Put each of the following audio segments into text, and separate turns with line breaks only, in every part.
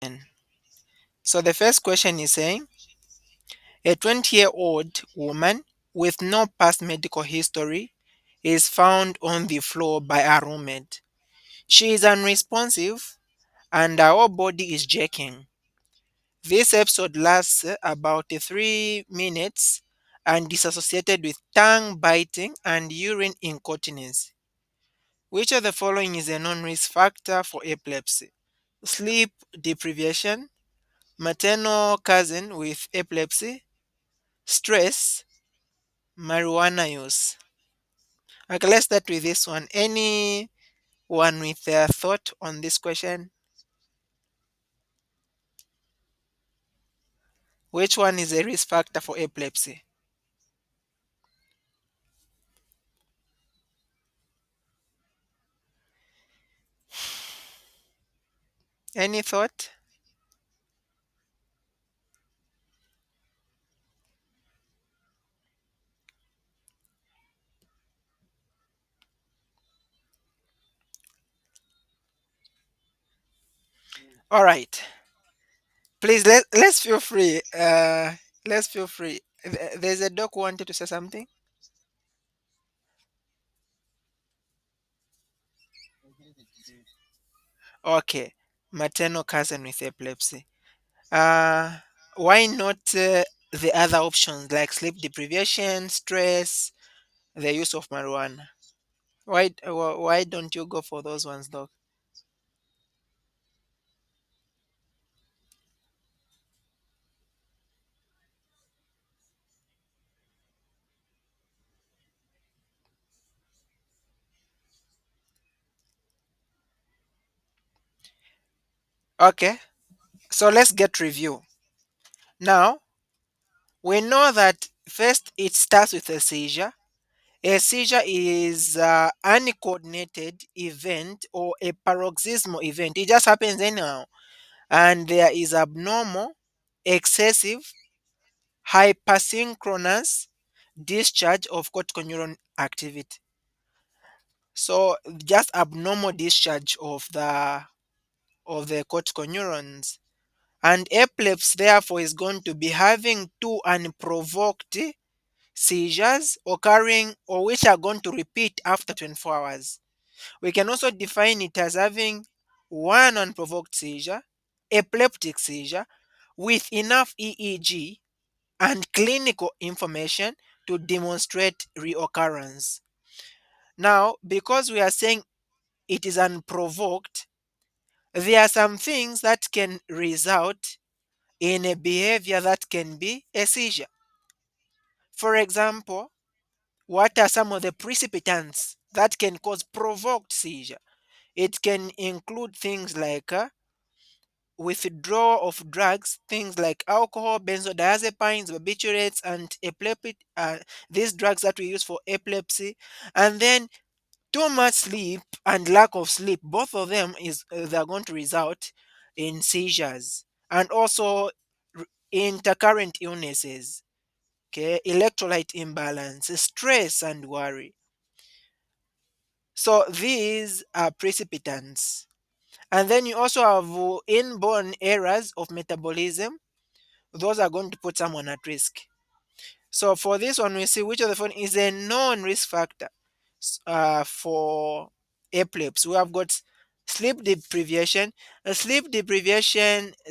And so the first question is saying a 20-year-old woman with no past medical history is found on the floor by her roommate. She is unresponsive and her whole body is jerking. This episode lasts about 3 minutes and is associated with tongue biting and urine incontinence. Which of the following is a non risk factor for epilepsy? Sleep deprivation, maternal cousin with epilepsy, stress, marijuana use. Okay, let's start with this one. Anyone with a thought on this question? Which one is a risk factor for epilepsy? Any thought? All right. Please let's feel free. Let's feel free. There's a doc who wanted to say something. Okay, maternal cousin with epilepsy. Uh, why not the other options like sleep deprivation, stress, the use of marijuana? Why don't you go for those ones, doc? Okay, so let's get review. Now we know that first it starts with a seizure. A seizure is an uncoordinated event or a paroxysmal event. It just happens anyhow, and there is abnormal, excessive, hypersynchronous discharge of cortical neuron activity. So just abnormal discharge of the cortical neurons. And epilepsy therefore is going to be having two unprovoked seizures occurring or which are going to repeat after 24 hours. We can also define it as having one unprovoked seizure, epileptic seizure, with enough EEG and clinical information to demonstrate reoccurrence. Now, because we are saying it is unprovoked, there are some things that can result in a behavior that can be a seizure. For example, what are some of the precipitants that can cause provoked seizure? It can include things like withdrawal of drugs, things like alcohol, benzodiazepines, barbiturates, and epileptic, these drugs that we use for epilepsy, and then too much sleep and lack of sleep. Both of them is they're going to result in seizures, and also intercurrent illnesses. Okay, electrolyte imbalance, stress, and worry. So these are precipitants. And then you also have inborn errors of metabolism. Those are going to put someone at risk. So for this one, we see which of the following is a known risk factor for epilepsy. We have got sleep deprivation,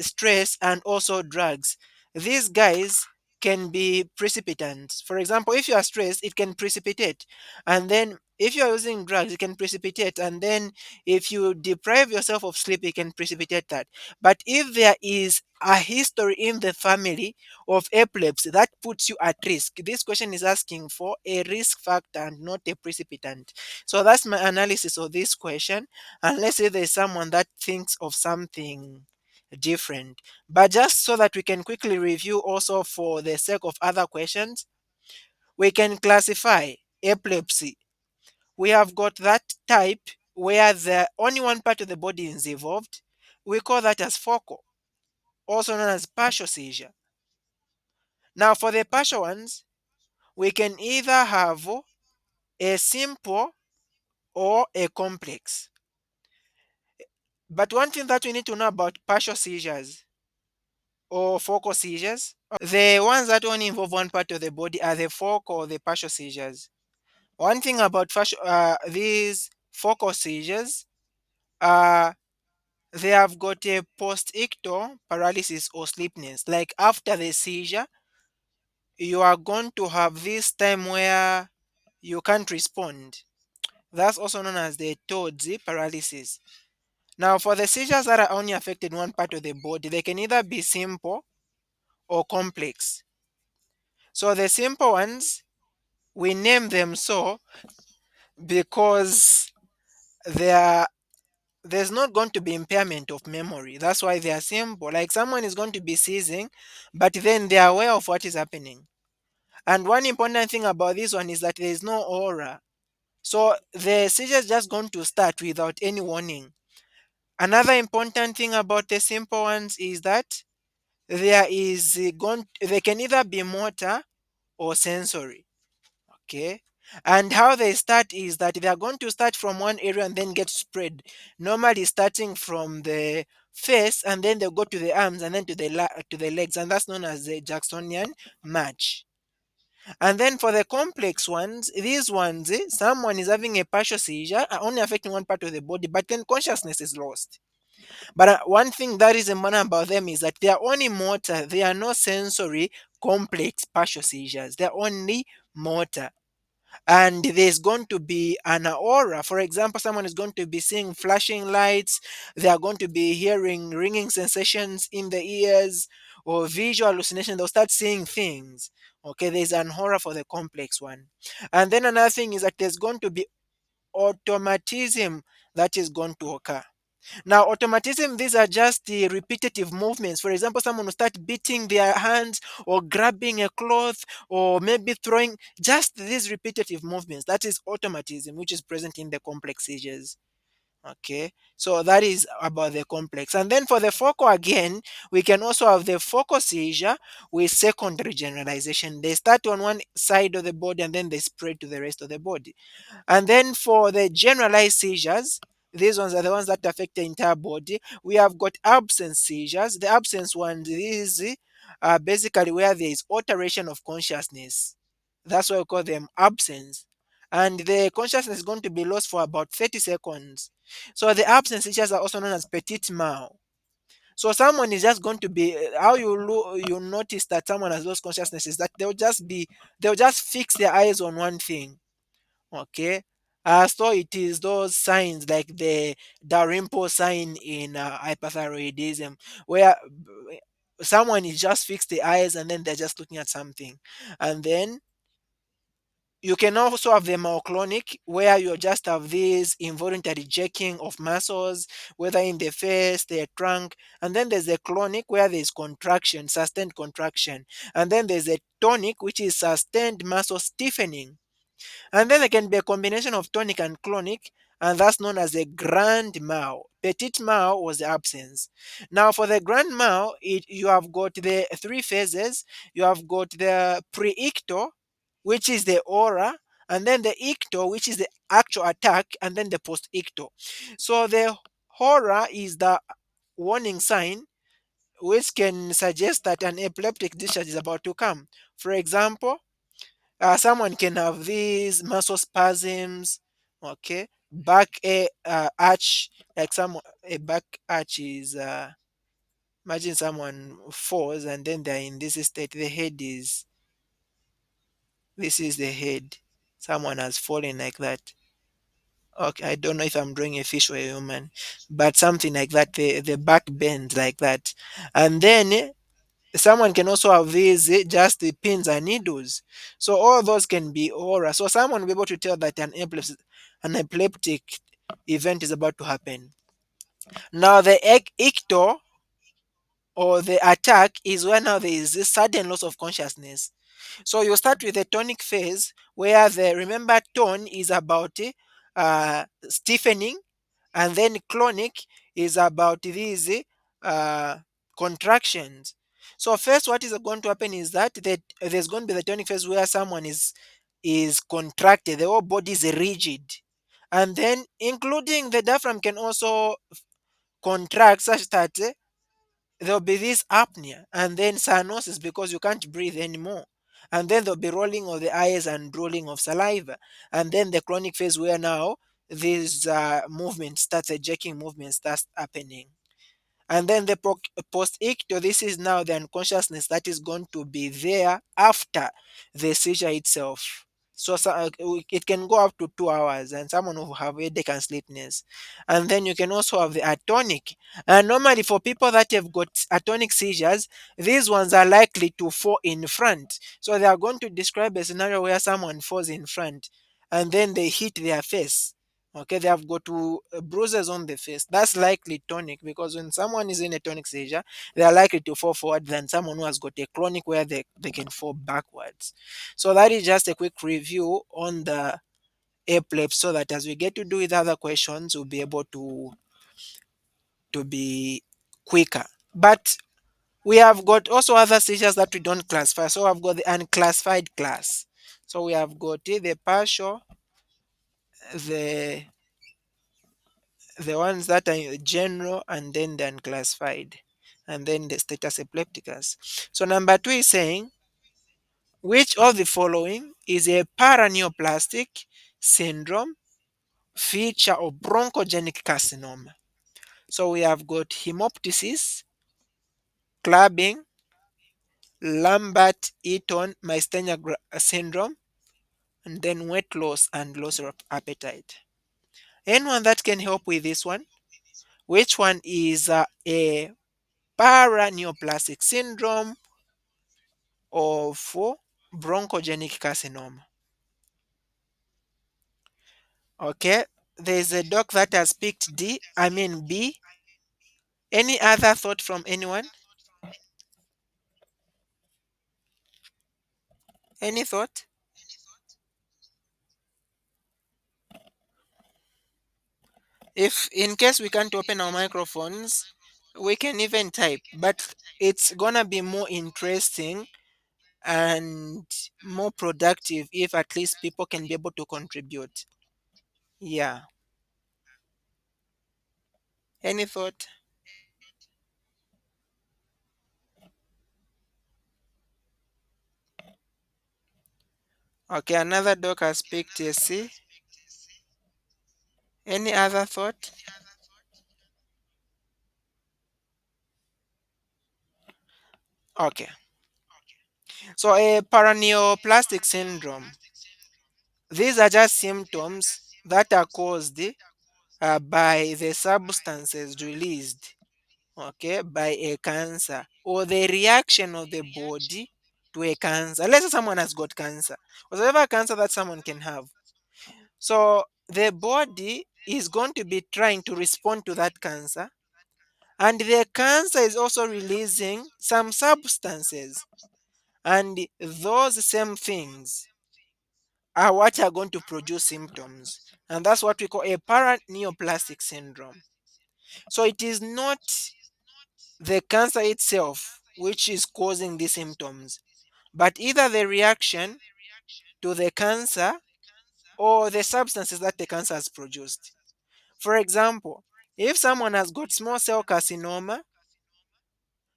stress, and also drugs. These guys can be precipitants. For example, if you are stressed, it can precipitate. And then if you are using drugs, it can precipitate. And then if you deprive yourself of sleep, it can precipitate that. But if there is a history in the family of epilepsy that puts you at risk. This question is asking for a risk factor and not a precipitant. So that's my analysis of this question. And let's say there's someone that thinks of something different. But just so that we can quickly review also for the sake of other questions, we can classify epilepsy. We have got that type where the only one part of the body is involved. We call that as focal, also known as partial seizure. Now, for the partial ones, we can either have a simple or a complex. But one thing that we need to know about partial seizures or focal seizures, the ones that only involve one part of the body are the focal or the partial seizures. One thing about these focal seizures, uh, they have got a post-ictal paralysis or sleepiness. Like after the seizure, you are going to have this time where you can't respond. That's also known as the TODS paralysis. Now, for the seizures that are only affected one part of the body, they can either be simple or complex. So the simple ones, we name them so because they are there's not going to be impairment of memory. That's why they are simple. Like someone is going to be seizing, but then they are aware of what is happening. And one important thing about this one is that there is no aura. So the seizure is just going to start without any warning. Another important thing about the simple ones is that they can either be motor or sensory. Okay. And how they start is that they are going to start from one area and then get spread. Normally starting from the face and then they'll go to the arms and then to the legs, and that's known as the Jacksonian march. And then for the complex ones, these ones, someone is having a partial seizure, only affecting one part of the body, but then consciousness is lost. But one thing that is important about them is that they are only motor. They are no sensory complex partial seizures. They're only motor. And there's going to be an aura. For example, someone is going to be seeing flashing lights. They are going to be hearing ringing sensations in the ears or visual hallucination. They'll start seeing things. Okay, there's an aura for the complex one. And then another thing is that there's going to be automatism that is going to occur. Now, automatism, these are just the repetitive movements. For example, someone will start beating their hands or grabbing a cloth or maybe throwing just these repetitive movements. That is automatism, which is present in the complex seizures. Okay, so that is about the complex. And then for the focal again, we can also have the focal seizure with secondary generalization. They start on one side of the body and then they spread to the rest of the body. And then for the generalized seizures, these ones are the ones that affect the entire body. We have got absence seizures. The absence ones, these are basically where there is alteration of consciousness. That's why we call them absence. And the consciousness is going to be lost for about 30 seconds. So the absence seizures are also known as petit mal. So someone is just going to be how you notice that someone has lost consciousness is that they'll just fix their eyes on one thing. Okay. So it is those signs like the Dalrymple sign in hyperthyroidism, where someone is just fixed the eyes and then they're just looking at something. And then you can also have the myoclonic, where you just have this involuntary jerking of muscles, whether in the face, the trunk. And then there's the clonic, where there's contraction, sustained contraction. And then there's a tonic, which is sustained muscle stiffening. And then there can be a combination of tonic and clonic, and that's known as a grand mal. Petit mal was the absence. Now, for the grand mal, you have got the three phases. You have got the pre-ictal, which is the aura, and then the ictal, which is the actual attack, and then the post-ictal. So the aura is the warning sign which can suggest that an epileptic discharge is about to come. For example, someone can have these muscle spasms, okay, back a arch, like some a back arch is imagine someone falls and then they're in this state. The head is this is the head. Someone has fallen like that. Okay, I don't know if I'm drawing a fish or a human, but something like that. The back bends like that, and then someone can also have these just the pins and needles. So all those can be aura. So someone will be able to tell that an epileptic event is about to happen. Now the ictal or the attack is when now there is this sudden loss of consciousness. So you start with the tonic phase where the remember tone is about stiffening, and then clonic is about these uh, contractions. So first, what is going to happen is that there's going to be the tonic phase where someone is contracted, the whole body is rigid, and then including the diaphragm can also contract such that there'll be this apnea and then cyanosis because you can't breathe anymore. And then there'll be rolling of the eyes and drooling of saliva. And then the chronic phase where now these movement starts, a jerking movement starts happening. And then the post-ictal, this is now the unconsciousness that is going to be there after the seizure itself. It can go up to 2 hours, and someone will have headache and sleepiness. And then you can also have the atonic. And normally, for people that have got atonic seizures, these ones are likely to fall in front. So they are going to describe a scenario where someone falls in front and then they hit their face. Okay, they have got bruises on the face. That's likely tonic because when someone is in a tonic seizure, they are likely to fall forward than someone who has got a chronic where they can fall backwards. So that is just a quick review on the epilepsy so that as we get to do with other questions, we'll be able to be quicker. But we have got also other seizures that we don't classify. So I've got the unclassified class. So we have got the partial, the the ones that are general, and then the unclassified, and then the status epilepticus. So number 2 is saying which of the following is a paraneoplastic syndrome feature of bronchogenic carcinoma. So we have got hemoptysis, clubbing, Lambert-Eaton myasthenia syndrome, and then weight loss and loss of appetite. Anyone that can help with this one? Which one is a paraneoplastic syndrome of bronchogenic carcinoma? Okay, there's a doc that has picked B. Any other thought from anyone? Any thought? If in case we can't open our microphones, we can even type, but it's gonna be more interesting and more productive if at least people can be able to contribute. Yeah. Any thought? Okay, another doc has picked a C. Any other thought? Okay. So a paraneoplastic syndrome. These are just symptoms that are caused by the substances released, okay, by a cancer or the reaction of the body to a cancer. Let's say someone has got cancer, whatever cancer that someone can have. So the body is going to be trying to respond to that cancer, and the cancer is also releasing some substances, and those same things are what are going to produce symptoms. And that's what we call a paraneoplastic syndrome. So it is not the cancer itself which is causing the symptoms, but either the reaction to the cancer or the substances that the cancer has produced. For example, if someone has got small cell carcinoma,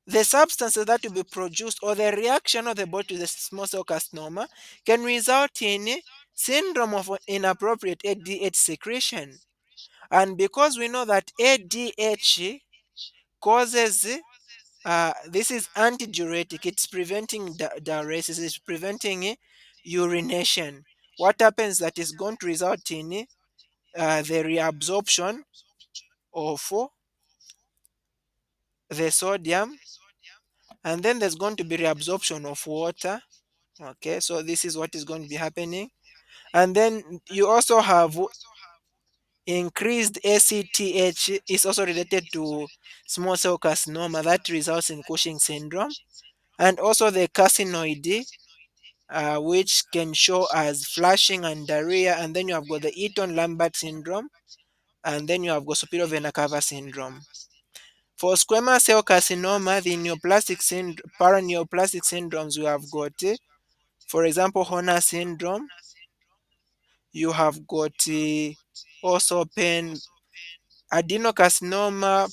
the substances that will be produced or the reaction of the body to the small cell carcinoma can result in syndrome of inappropriate ADH secretion. And because we know that ADH causes this is antidiuretic, it's preventing diuresis, it's preventing urination. What happens that is going to result in the reabsorption of the sodium, and then there's going to be reabsorption of water. Okay, so this is what is going to be happening. And then you also have increased ACTH is also related to small cell carcinoma that results in Cushing syndrome, and also the carcinoid, which can show as flushing and diarrhea. And then you have got the Eaton Lambert syndrome, and then you have got superior vena cava syndrome. For squamous cell carcinoma, the paraneoplastic syndromes we have got, for example, Horner syndrome. You have got also pen adenocarcinoma,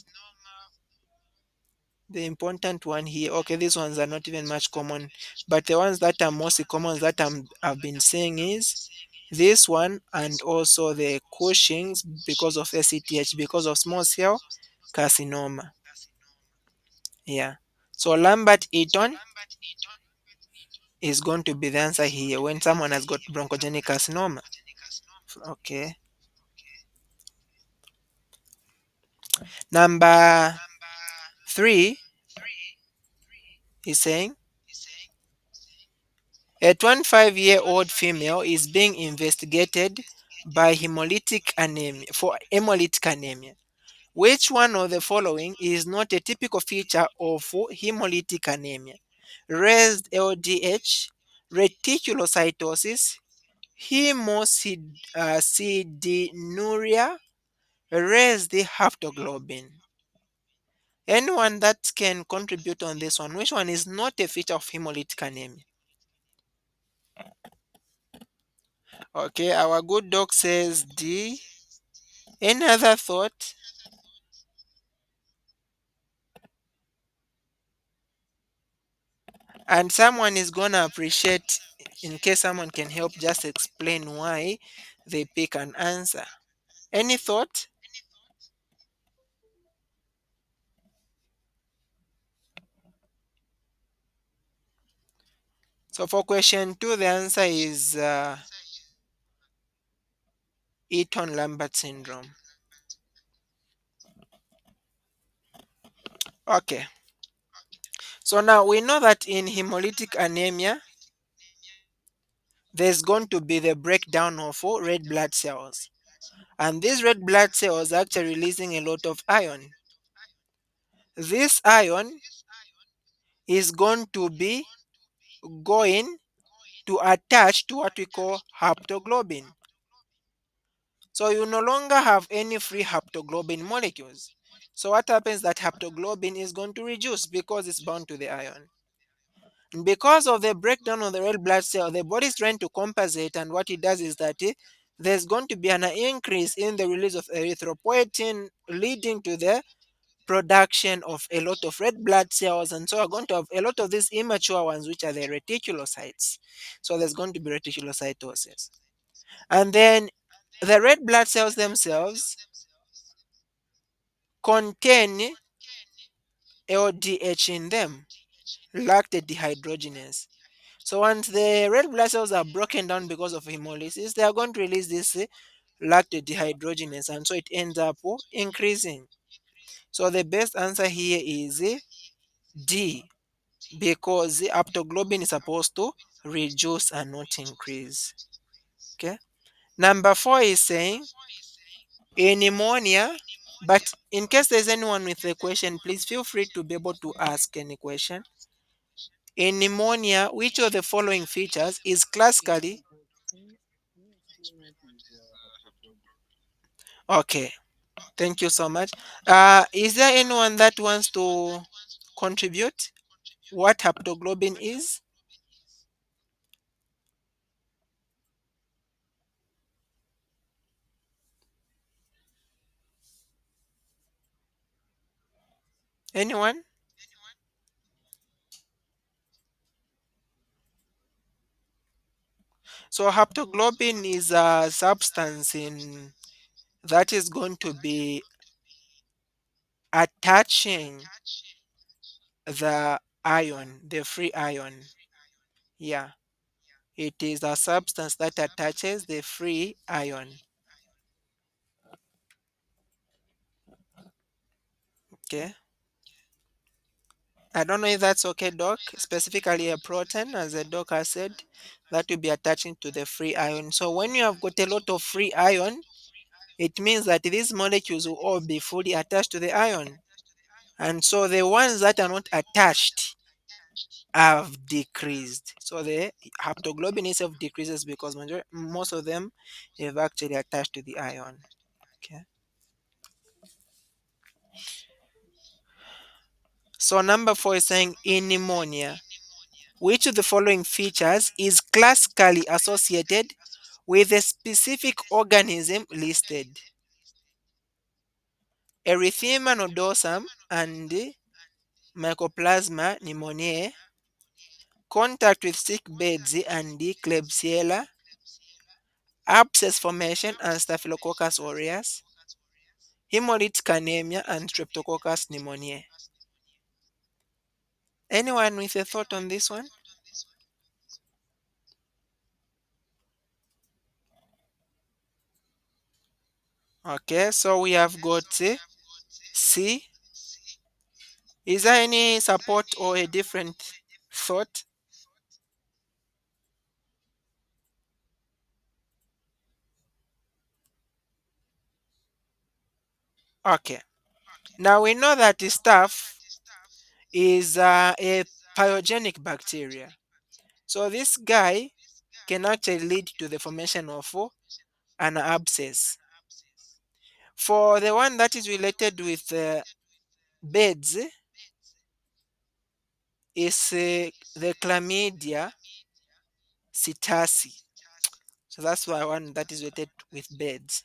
The important one here, okay, these ones are not even much common, but the ones that are mostly common that I've been saying is this one, and also the Cushing's because of ACTH, because of small cell carcinoma. Yeah. So Lambert Eaton is going to be the answer here when someone has got bronchogenic carcinoma. Okay. Number three is saying a 25-year-old female is being investigated by hemolytic anemia for hemolytic anemia. Which one of the following is not a typical feature of hemolytic anemia? Raised LDH, reticulocytosis, hemosidenuria, raised haptoglobin. Anyone that can contribute on this one, which one is not a feature of hemolytic anemia? Okay, our good doc says D. Any other thought? And someone is gonna appreciate, in case someone can help just explain why they pick an answer. Any thought? So for question two, the answer is Eaton-Lambert syndrome. Okay. So now we know that in hemolytic anemia, there's going to be the breakdown of red blood cells. And these red blood cells are actually releasing a lot of iron. This iron is going to be going to attach to what we call haptoglobin. So you no longer have any free haptoglobin molecules. So what happens that haptoglobin is going to reduce because it's bound to the iron. And because of the breakdown of the red blood cell, the body is trying to compensate, and what it does is that there's going to be an increase in the release of erythropoietin, leading to the production of a lot of red blood cells, and so we're going to have a lot of these immature ones, which are the reticulocytes. So there's going to be reticulocytosis. And then the red blood cells themselves contain LDH in them, lactate dehydrogenase. So once the red blood cells are broken down because of hemolysis, they are going to release this lactate dehydrogenase, and so it ends up increasing. So the best answer here is D, because the aptoglobin is supposed to reduce and not increase. Okay. Number four is saying a pneumonia, but in case there's anyone with a question, please feel free to be able to ask any question. In pneumonia, which of the following features is classically okay? Thank you so much. Is there anyone that wants to contribute what haptoglobin is? Anyone? So haptoglobin is a substance in that is going to be attaching the ion, the free ion. Yeah, it is a substance that attaches the free ion. Okay. I don't know if that's okay, Doc. Specifically a protein, as the doc has said, that will be attaching to the free ion. So when you have got a lot of free ion, it means that these molecules will all be fully attached to the ion. And so the ones that are not attached have decreased. So the haptoglobin itself decreases because most of them have actually attached to the ion. Okay. So number four is saying in pneumonia, which of the following features is classically associated with a specific organism listed? Erythema nodosum and Mycoplasma pneumoniae, contact with sick beds and Klebsiella, abscess formation and Staphylococcus aureus, hemolytic anemia and Streptococcus pneumoniae. Anyone with a thought on this one? Okay, so we have got C. Is there any support or a different thought? Okay. Now we know that the staph is a pyogenic bacteria. So this guy can actually lead to the formation of an abscess. For the one that is related with beds is the chlamydia psittaci. So that's why one that is related with beds.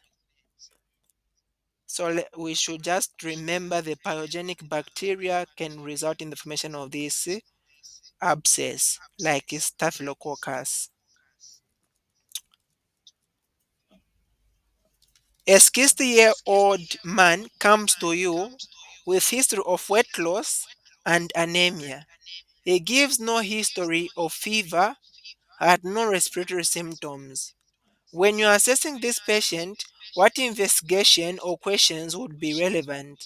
So we should just remember the pyogenic bacteria can result in the formation of this abscess, like staphylococcus. A 60-year-old man comes to you with history of weight loss and anemia. He gives no history of fever, had no respiratory symptoms. When you are assessing this patient, what investigation or questions would be relevant?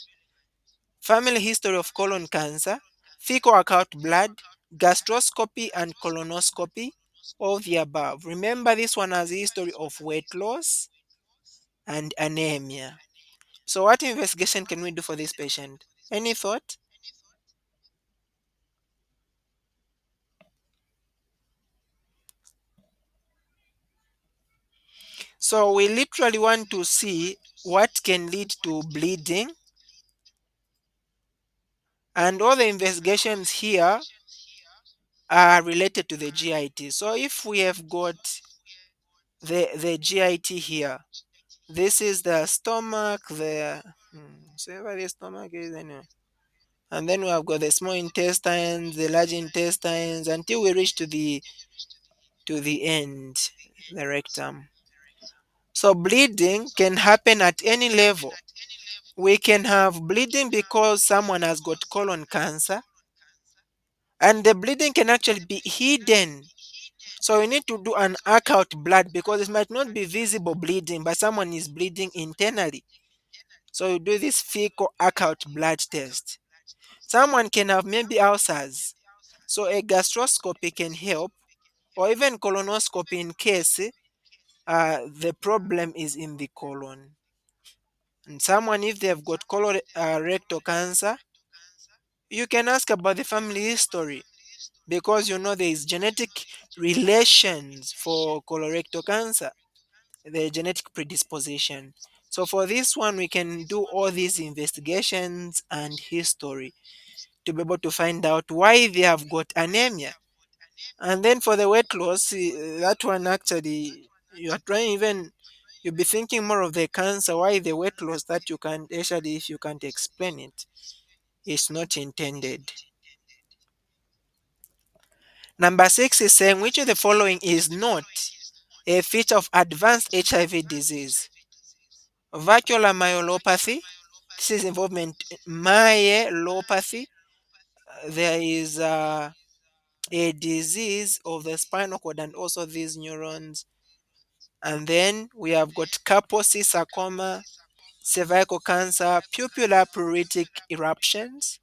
Family history of colon cancer, fecal occult blood, gastroscopy and colonoscopy, all the above. Remember, this one has a history of weight loss and anemia. So what investigation can we do for this patient? Any thought? So we literally want to see what can lead to bleeding, and all the investigations here are related to the GIT. So if we have got the GIT here, this is the stomach, so whatever the stomach is anyway. And then we have got the small intestines, the large intestines, until we reach to the end, the rectum. So bleeding can happen at any level. We can have bleeding because someone has got colon cancer, and the bleeding can actually be hidden. So we need to do an arc out blood because it might not be visible bleeding, but someone is bleeding internally. So you do this fecal arc out blood test. Someone can have maybe ulcers. So a gastroscopy can help, or even colonoscopy in case the problem is in the colon. And someone, if they've got colorectal cancer, you can ask about the family history because you know there is genetic relations for colorectal cancer, the genetic predisposition. So for this one, we can do all these investigations and history to be able to find out why they have got anemia. And then for the weight loss, that one actually, you are trying even, you'll be thinking more of the cancer, why the weight loss that you can't, actually, if you can't explain it, it's not intended. Number six is saying which of the following is not a feature of advanced HIV disease? Vascular myelopathy. This is involvement myelopathy. There is a disease of the spinal cord and also these neurons. And then we have got Kaposi sarcoma, cervical cancer, pupillar pruritic eruptions.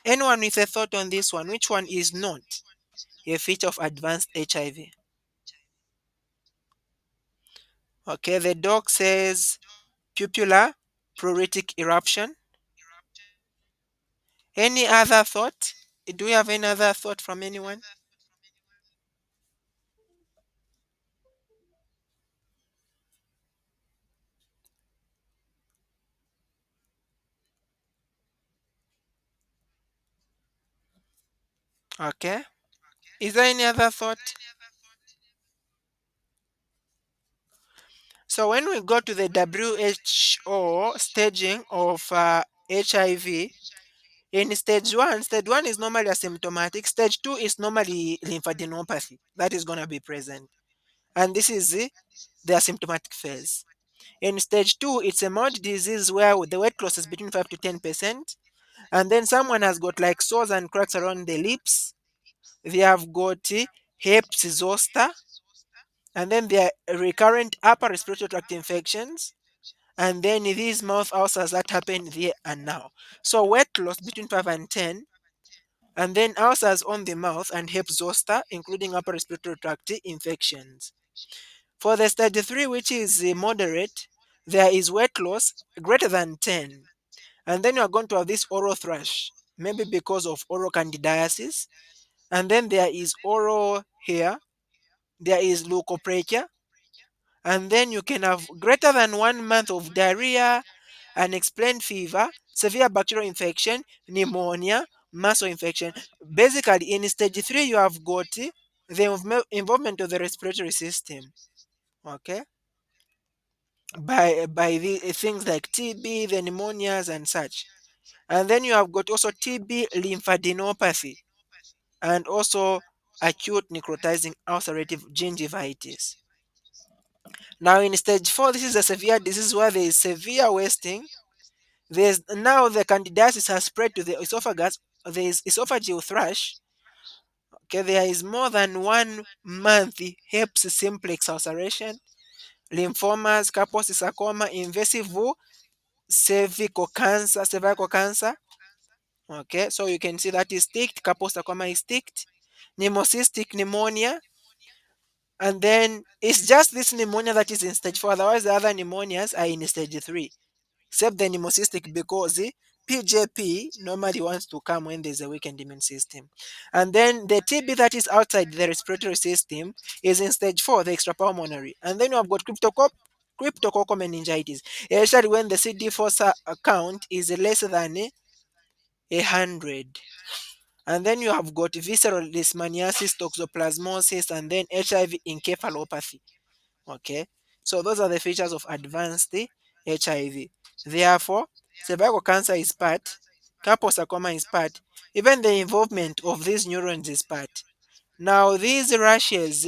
Anyone with a thought on this one? Which one is not a feature of advanced HIV? Okay, the doc says pupillar pruritic eruption. Any other thought? Do we have any other thought from anyone? Okay. Is there any other thought? So when we go to the WHO staging of HIV, In stage 1 is normally asymptomatic. Stage 2 is normally lymphadenopathy that is going to be present. And this is the asymptomatic phase. In stage 2, it's a mild disease where the weight loss is between 5 to 10%. And then someone has got like sores and cracks around the lips. They have got herpes zoster. And then there are recurrent upper respiratory tract infections. And then these mouth ulcers that happen there and now. So weight loss between 5 and 10, and then ulcers on the mouth and herpes zoster, including upper respiratory tract infections. For the stage 3, which is moderate, there is weight loss greater than 10. And then you are going to have this oral thrush, maybe because of oral candidiasis. And then there is oral hair, there is leukoplakia, and then you can have greater than 1 month of diarrhea, unexplained fever, severe bacterial infection, pneumonia, muscle infection. Basically, in stage 3, you have got the involvement of the respiratory system, okay, by the things like TB, the pneumonias, and such. And then you have got also TB lymphadenopathy and also acute necrotizing ulcerative gingivitis. Now, in stage 4, this is a severe disease where there is severe wasting. There's now the candidiasis has spread to the esophagus. There is esophageal thrush. Okay, there is more than 1 month herpes simplex ulceration, lymphomas, Kaposi sarcoma, invasive cervical cancer. Okay, so you can see that is ticked. Kaposi sarcoma is ticked. Pneumocystic pneumonia, and then it's just this pneumonia that is in stage 4. Otherwise, the other pneumonias are in stage 3. Except the pneumocystic because PJP normally wants to come when there's a weakened immune system. And then the TB that is outside the respiratory system is in stage 4, the extrapulmonary. And then you have got cryptococcal meningitis, especially when the CD4 count is less than 100. And then you have got visceral leishmaniasis, toxoplasmosis, and then HIV encephalopathy. Okay, so those are the features of advanced HIV. Therefore, cervical cancer is part, sarcoma is part, even the involvement of these neurons is part. Now, these rashes,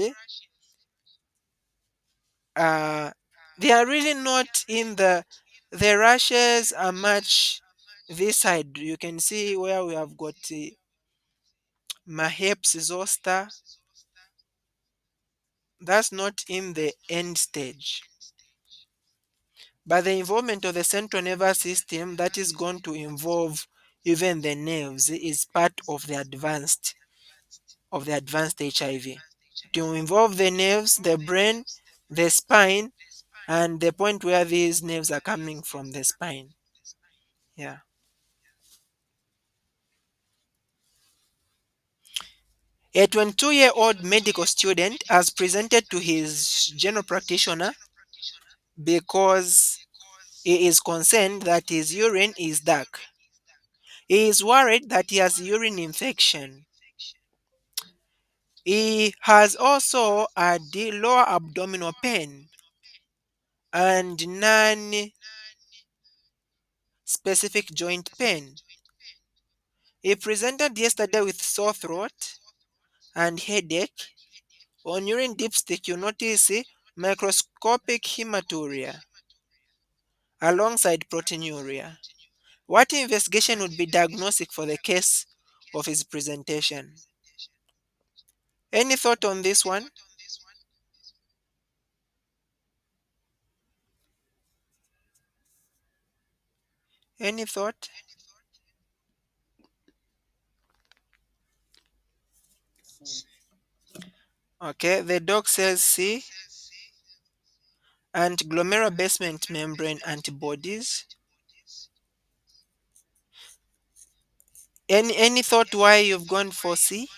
uh, they are really not in the rashes are much this side. You can see where we have got Maheps zoster. That's not in the end stage. But the involvement of the central nervous system that is going to involve even the nerves is part of the advanced HIV. To involve the nerves, the brain, the spine, and the point where these nerves are coming from the spine. Yeah. A 22-year-old medical student has presented to his general practitioner because he is concerned that his urine is dark. He is worried that he has urine infection. He has also had lower abdominal pain and non-specific joint pain. He presented yesterday with sore throat and headache. On urine dipstick, you notice microscopic hematuria alongside proteinuria. What investigation would be diagnostic for the case of his presentation? Any thought on this one? Any thought? Okay, the doc says C and glomerular basement membrane antibodies. Any thought why you've gone for C?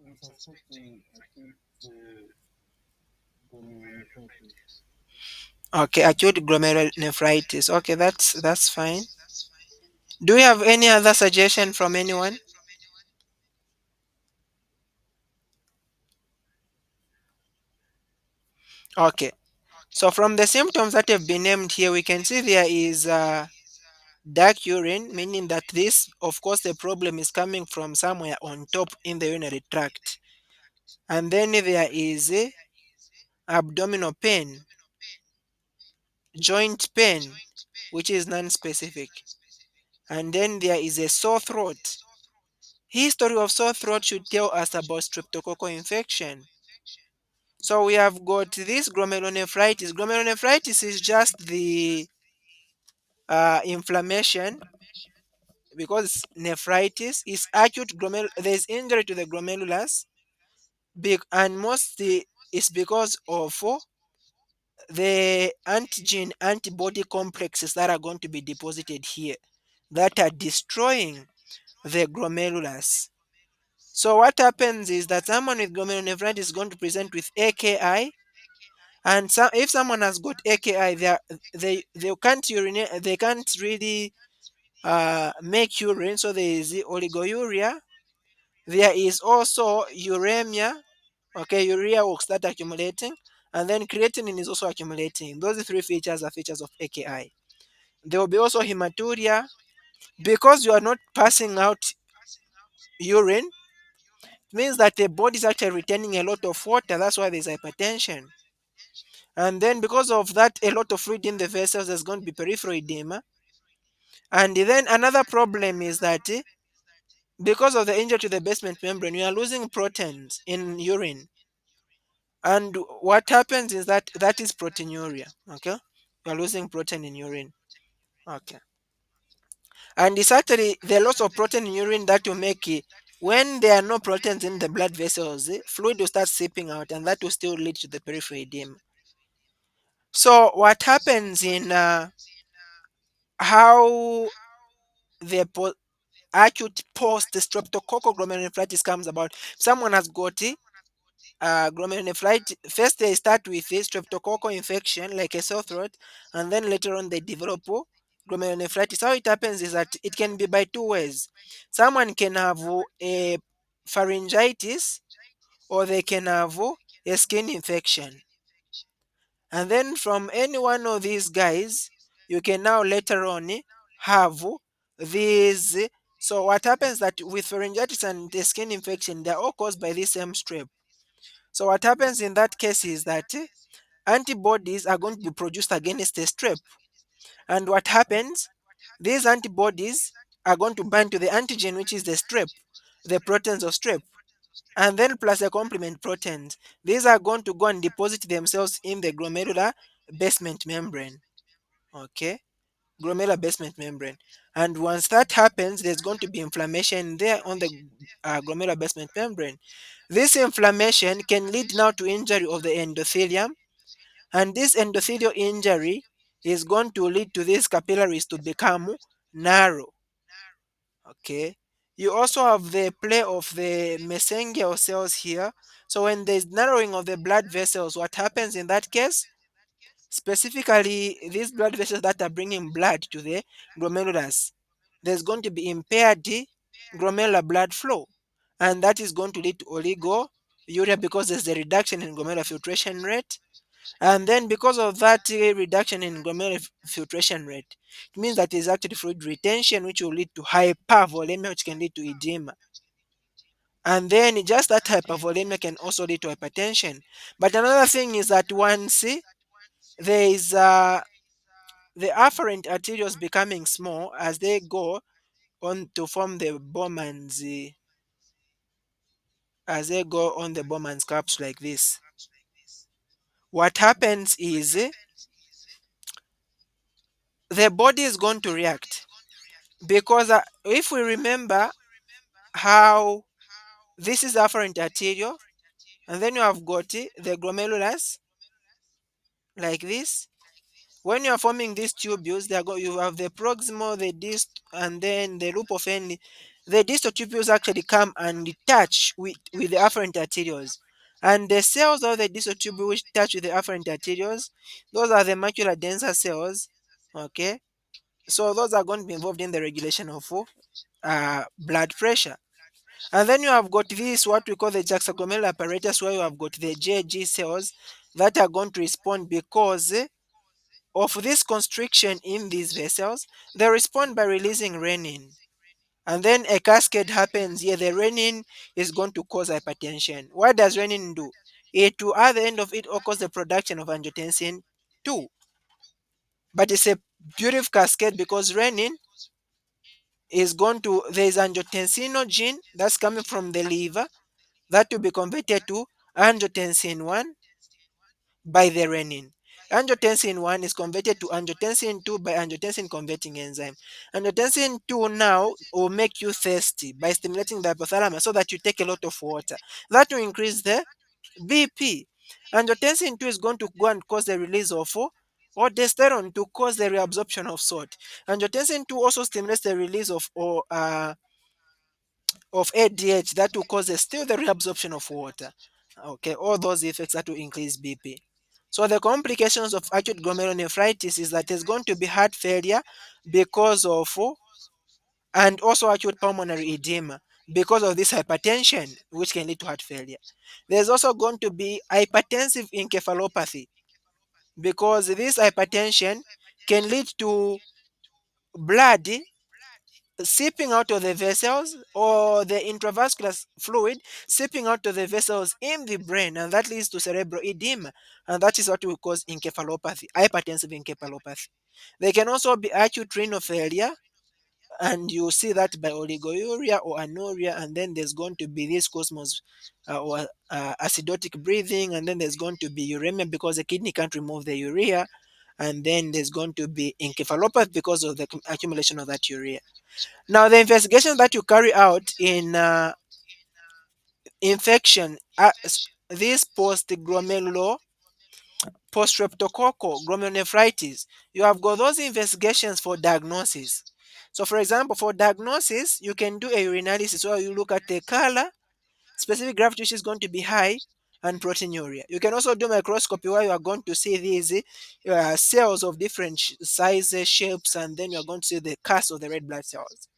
I'm suspecting acute glomerulonephritis.
Okay, acute glomerulonephritis. Okay, that's fine. Do you have any other suggestion from anyone? Okay. So from the symptoms that have been named here, we can see there is dark urine, meaning that this, of course, the problem is coming from somewhere on top in the urinary tract. And then there is abdominal pain, joint pain, which is non-specific. And then there is a sore throat. History of sore throat should tell us about streptococcal infection. So we have got this glomerulonephritis. Glomerulonephritis is just the inflammation, because nephritis is acute there's injury to the glomerulus, and mostly it's because of the antigen antibody complexes that are going to be deposited here that are destroying the glomerulus. So what happens is that someone with glomerulonephritis is going to present with AKI, and so if someone has got AKI, they can't urinate, they can't really make urine, so there is oliguria. There is also uremia. Okay, urea will start accumulating, and then creatinine is also accumulating. Those three features are features of AKI. There will be also hematuria. Because you are not passing out urine, it means that the body is actually retaining a lot of water. That's why there's hypertension. And then because of that, a lot of fluid in the vessels, there's going to be peripheral edema. And then another problem is that because of the injury to the basement membrane, you are losing proteins in urine. And what happens is that that is proteinuria. Okay, you are losing protein in urine. Okay, and it's actually the loss of protein in urine that will make it, when there are no proteins in the blood vessels, fluid will start seeping out, and that will still lead to the peripheral edema. So what happens in how the acute post streptococcal glomerulonephritis comes about? Someone has got glomerulonephritis. First, they start with a streptococcal infection, like a sore throat, and then later on they develop glomerulonephritis. How it happens is that it can be by two ways. Someone can have a pharyngitis, or they can have a skin infection. And then from any one of these guys, you can now later on have these. So what happens that with pharyngitis and the skin infection, they're all caused by this same strep. So what happens in that case is that antibodies are going to be produced against the strep. And what happens? These antibodies are going to bind to the antigen, which is the strep, the proteins of strep, and then plus the complement proteins. These are going to go and deposit themselves in the glomerular basement membrane. Okay, glomerular basement membrane. And once that happens, there's going to be inflammation there on the glomerular basement membrane. This inflammation can lead now to injury of the endothelium, and this endothelial injury is going to lead to these capillaries to become narrow. Okay. You also have the play of the mesangial cells here. So when there's narrowing of the blood vessels, what happens in that case? Specifically, these blood vessels that are bringing blood to the glomerulus, there's going to be impaired glomerular blood flow, and that is going to lead to oliguria, because there's a reduction in glomerular filtration rate. And then because of that reduction in glomerular filtration rate, it means that there's actually fluid retention, which will lead to hypervolemia, which can lead to edema. And then just that hypervolemia can also lead to hypertension. But another thing is that once there is the afferent arterioles becoming small as they go on to form the Bowman's, as they go on the Bowman's capsule like this. What happens is the body is going to react, because if we remember how this is afferent arteriole, and then you have got the glomerulus like this. When you are forming these tubules, you have the proximal, the distal, and then the loop of end. The distal tubules actually come and touch with the afferent arterioles. And the cells of the distal tubule which touch with the afferent arterioles, those are the macular denser cells. Okay. So those are going to be involved in the regulation of blood pressure. And then you have got this, what we call the juxtaglomerular apparatus, where you have got the JG cells. that are going to respond because of this constriction in these vessels. They respond by releasing renin. And then a cascade happens here. The renin is going to cause hypertension. What does renin do? It will, at the end of it, occurs the production of angiotensin 2. But it's a beautiful cascade because renin is going to, there's angiotensinogen that's coming from the liver that will be converted to angiotensin 1 by the renin. Angiotensin 1 is converted to angiotensin 2 by angiotensin converting enzyme. Angiotensin 2 now will make you thirsty by stimulating the hypothalamus so that you take a lot of water. That will increase the BP. Angiotensin 2 is going to go and cause the release of aldosterone to cause the reabsorption of salt. Angiotensin 2 also stimulates the release of ADH that will cause still the reabsorption of water. Okay, all those effects that will increase BP. So the complications of acute glomerulonephritis is that there's going to be heart failure because of and also acute pulmonary edema because of this hypertension, which can lead to heart failure. There's also going to be hypertensive encephalopathy because this hypertension can lead to blood seeping out of the vessels or the intravascular fluid seeping out of the vessels in the brain, and that leads to cerebral edema, and that is what we call encephalopathy, hypertensive encephalopathy. There can also be acute renal failure, and you see that by oliguria or anuria, and then there's going to be this cosmos or acidotic breathing, and then there's going to be uremia because the kidney can't remove the urea, and then there's going to be encephalopathy because of the accumulation of that urea. Now, the investigation that you carry out in infection, this post-streptococcal glomerulonephritis, you have got those investigations for diagnosis. So, for example, for diagnosis, you can do a urinalysis where you look at the color, specific gravity which is going to be high, and proteinuria. You can also do microscopy where you are going to see these cells of different sizes, shapes, and then you are going to see the cast of the red blood cells.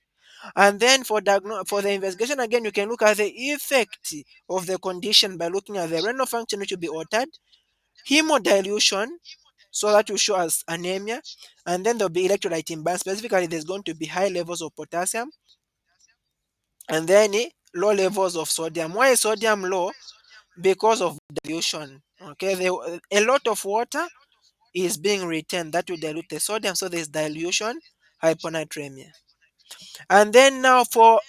And then for the investigation again, you can look at the effect of the condition by looking at the renal function which will be altered, hemodilution, so that will show us anemia, and then there'll be electrolyte imbalance. Specifically, there's going to be high levels of potassium and then low levels of sodium. Why is sodium low? Because of dilution. Okay, a lot of water is being retained that will dilute the sodium, so there's dilution, hyponatremia. And then now for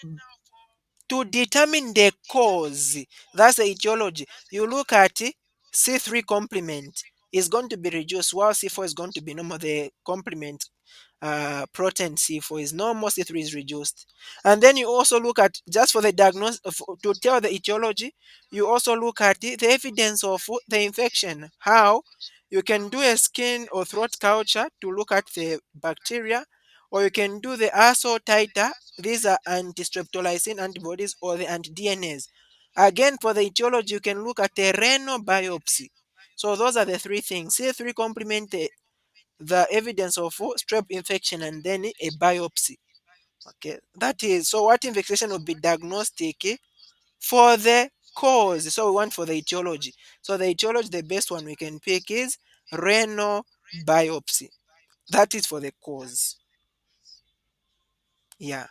to determine the cause, that's the etiology. You look at C3 complement is going to be reduced while C4 is going to be normal. The complement protein C4 is normal, C3 is reduced. And then you also look at, just for the diagnosis, to tell the etiology, you also look at the evidence of the infection. How? You can do a skin or throat culture to look at the bacteria, or you can do the aso titer. These are anti-streptolysin antibodies or the anti-DNAs. Again, for the etiology, you can look at the renal biopsy. So those are the three things. C3 complement the evidence of strep infection, and then a biopsy. Okay, that is, so what investigation will be diagnostic for the cause. So we want for the etiology. So the etiology, the best one we can pick is renal biopsy. That is for the cause. Yeah.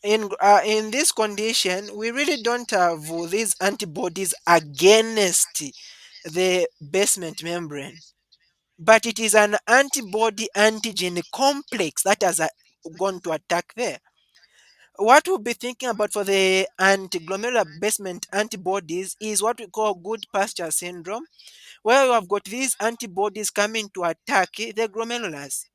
In this condition, we really don't have these antibodies against the basement membrane, but it is an antibody antigen complex that has gone to attack there. What we'll be thinking about for the antiglomerular basement antibodies is what we call good pasture syndrome, where you have got these antibodies coming to attack the glomerulus.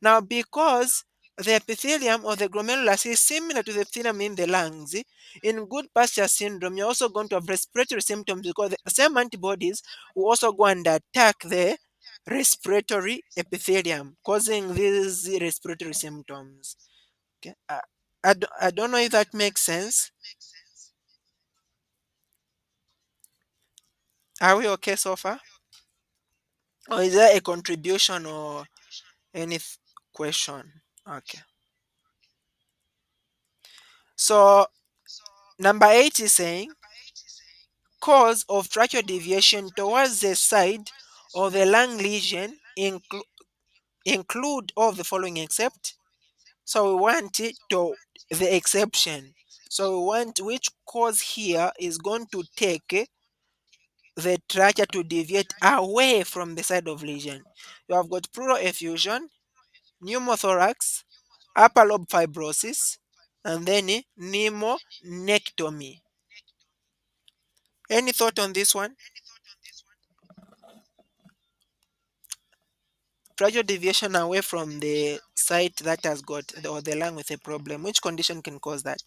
Now, because the epithelium or the glomerulus is similar to the epithelium in the lungs, in good pasture syndrome, you're also going to have respiratory symptoms because the same antibodies will also go and attack the respiratory epithelium, causing these respiratory symptoms. Okay. I don't know if that makes sense. Are we okay so far? Or is there a contribution or any question? Okay. So number 8 is saying cause of tracheal deviation towards the side of the lung lesion include all the following except. So we want it to the exception. So we want which cause here is going to take the trachea to deviate away from the side of lesion. You have got pleural effusion, pneumothorax, upper lobe fibrosis, and then pneumonectomy. Any thought on this one? Tracheal deviation away from the site that has got or the lung with a problem. Which condition can cause that?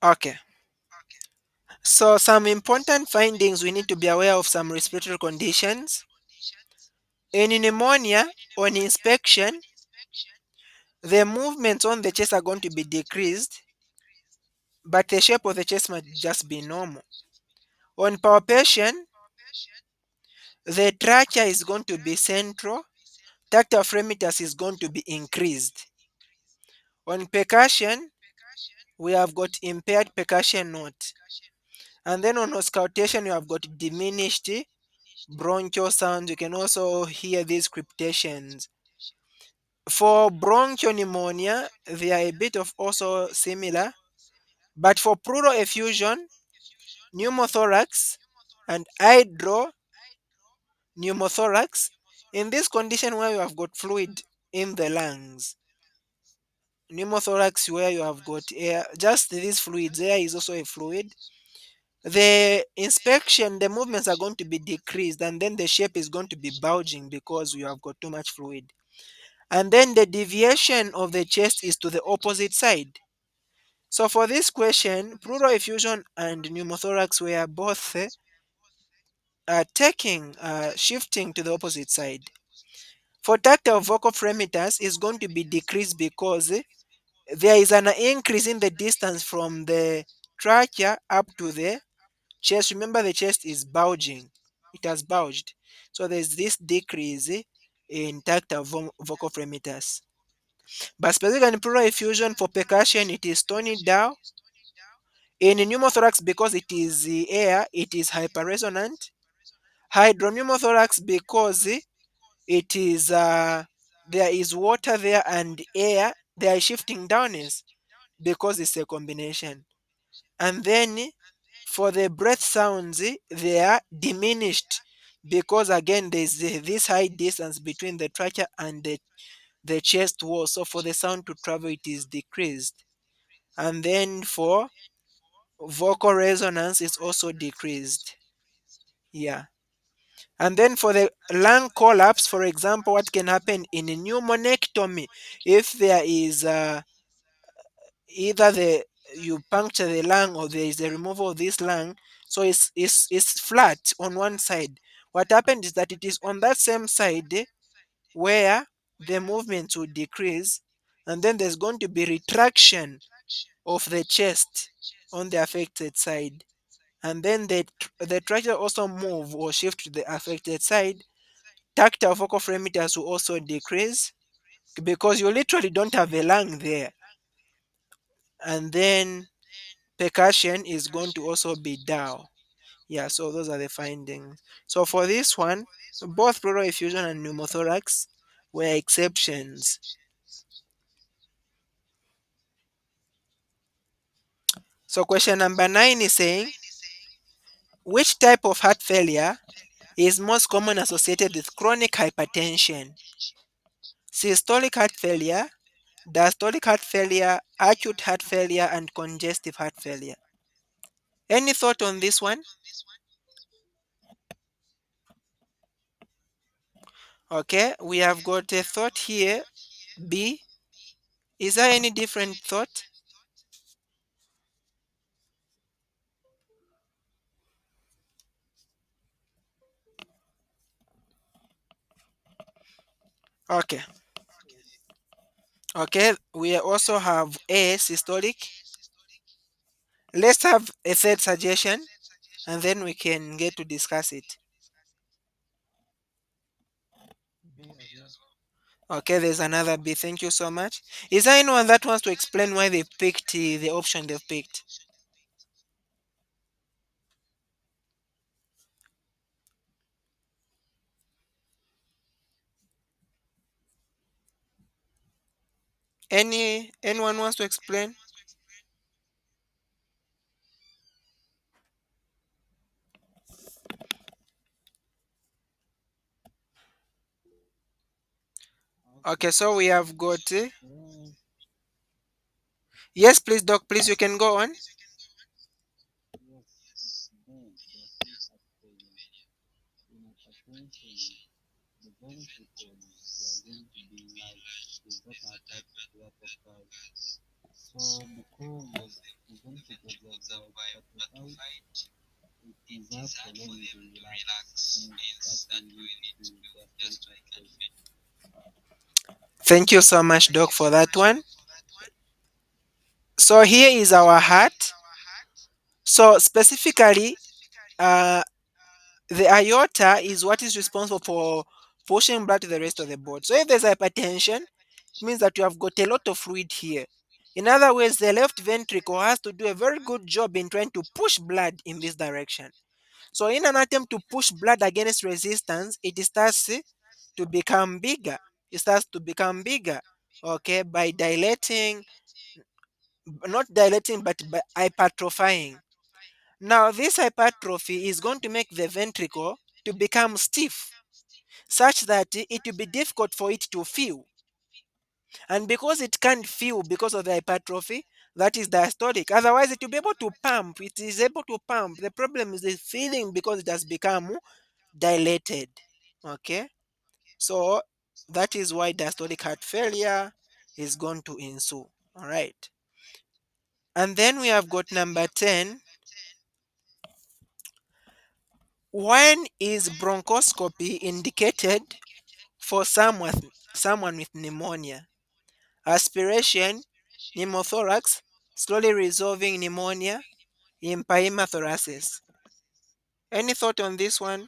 Okay. So some important findings we need to be aware of some respiratory conditions. In pneumonia, on inspection, the movements on the chest are going to be decreased, but the shape of the chest might just be normal. On palpation, the trachea is going to be central, tactile fremitus is going to be increased. On percussion, we have got impaired percussion note. And then on auscultation, you have got diminished bronchial sounds. You can also hear these cryptations. For bronchopneumonia, they are a bit of also similar, but for pleural effusion, pneumothorax, and hydropneumothorax, in this condition where you have got fluid in the lungs, pneumothorax where you have got air, just these fluids, air is also a fluid. The inspection, the movements are going to be decreased, and then the shape is going to be bulging because you have got too much fluid. And then the deviation of the chest is to the opposite side. So for this question, pleural effusion and pneumothorax were both shifting to the opposite side. For tactile vocal fremitus is going to be decreased because there is an increase in the distance from the trachea up to the chest. Remember, the chest is bulging; it has bulged, so there's this decrease in tactile vocal fremitus. But specifically in pleural effusion for percussion, it is toned down. In pneumothorax, because it is the air, it is hyperresonant. Hydropneumothorax, because it is there is water there and air, they are shifting downwards because it's a combination. And then for the breath sounds, they are diminished because again there's this high distance between the trachea and the chest wall. So for the sound to travel, it is decreased. And then for vocal resonance, it's also decreased. Yeah. And then for the lung collapse, for example, what can happen in a pneumonectomy if there is either the you puncture the lung or there is a removal of this lung, so it's flat on one side. What happened is that it is on that same side where the movements will decrease, and then there's going to be retraction of the chest on the affected side, and then the trachea also move or shift to the affected side. Tactile focal parameters will also decrease because you literally don't have a lung there, and then percussion is going to also be down. Yeah, so those are the findings. So for this one, both pleural effusion and pneumothorax were exceptions. So question number 9 is saying which type of heart failure is most common associated with chronic hypertension? Systolic heart failure, diastolic heart failure, acute heart failure, and congestive heart failure. Any thought on this one? Okay, we have got a thought here. B. Is there any different thought? Okay. Okay, we also have A, systolic. Let's have a third suggestion and then we can get to discuss it. Okay, there's another B. Thank you so much. Is there anyone that wants to explain why they picked the option they've picked? Anyone wants to explain? Okay, so we have got
Uh,
yes, please, Doc. Please, you can go on.
yes, then they are still heart failure. In hypertension, the ventricle they are going to be light is not attached to the heart of Christ. So because the ventricle they are hypertrophied, it is hard for them to relax, and that will lead to diastolic heart failure.
Thank you so much, Doc, for that one. So here is our heart. So specifically, uh, the aorta is what is responsible for pushing blood to the rest of the body. So if there's hypertension, it means that you have got a lot of fluid here. In other words, the left ventricle has to do a very good job in trying to push blood in this direction. So in an attempt to push blood against resistance, it starts to become bigger. It starts to become bigger, okay, by dilating, not dilating, but by hypertrophying. Now, this hypertrophy is going to make the ventricle to become stiff, such that it will be difficult for it to feel. And because it can't feel because of the hypertrophy, that is diastolic. Otherwise, it will be able to pump. It is able to pump. The problem is the feeling because it has become dilated. Okay, so that is why diastolic heart failure is going to ensue. All right, and then we have got number 10. When is bronchoscopy indicated for someone with pneumonia? Aspiration, pneumothorax, slowly resolving pneumonia, empyema. Any thought on this one?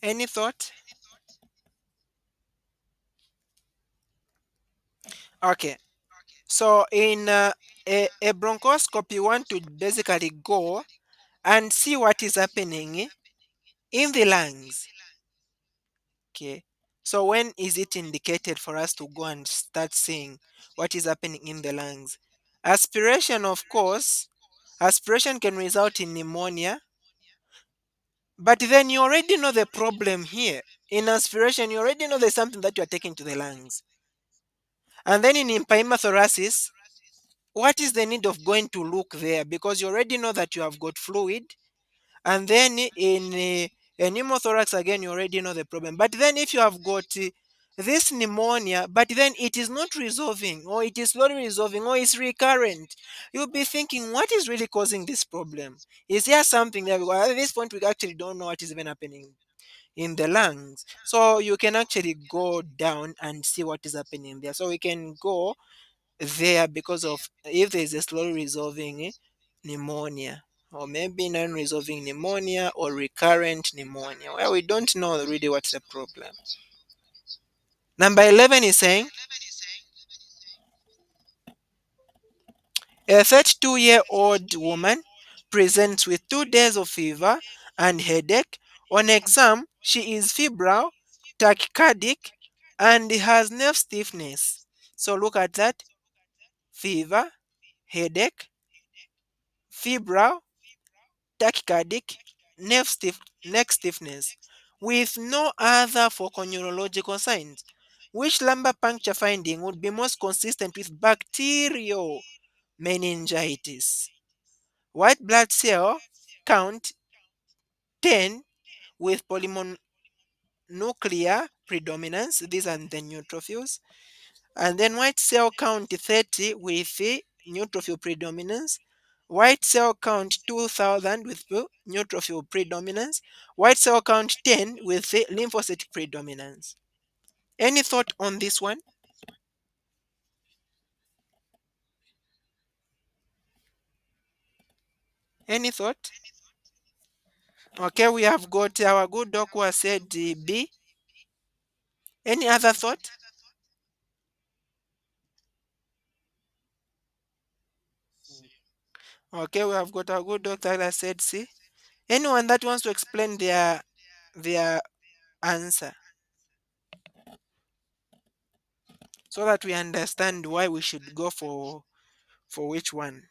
Any thought? Okay. So in a bronchoscopy, you want to basically go and see what is happening in the lungs. Okay. So when is it indicated for us to go and start seeing what is happening in the lungs? Aspiration, of course, aspiration can result in pneumonia, but then you already know the problem here. In aspiration, you already know there's something that you are taking to the lungs. And then in empyema, what is the need of going to look there? Because you already know that you have got fluid. And then in a pneumothorax, again, you already know the problem. But then if you have got this pneumonia, but then it is not resolving, or it is slowly resolving, or it's recurrent, you'll be thinking, what is really causing this problem? Is there something there? Because at this point, we actually don't know what is even happening in the lungs. So you can actually go down and see what is happening there. So we can go there because of if there is a slowly resolving pneumonia, or maybe non-resolving pneumonia or recurrent pneumonia. Well, we don't know really what's the problem. Number 11 is saying a 32-year-old woman presents with 2 days of fever and headache. On exam, she is febrile, tachycardic, and has nerve stiffness. So look at that: fever, headache, febrile, tachycardic, neck stiffness, with no other neurological signs. Which lumbar puncture finding would be most consistent with bacterial meningitis? White blood cell count 10 with polymonuclear predominance. These are the neutrophils. And then white cell count 30 with the neutrophil predominance, white cell count 2000 with the neutrophil predominance, white cell count 10 with the lymphocytic predominance. Any thought on this one? Any thought? Okay, we have got our good doc who has said B. Any other thought?
C.
Okay, we have got our good doc that has said C. Anyone that wants to explain their answer so that we understand why we should go for which one?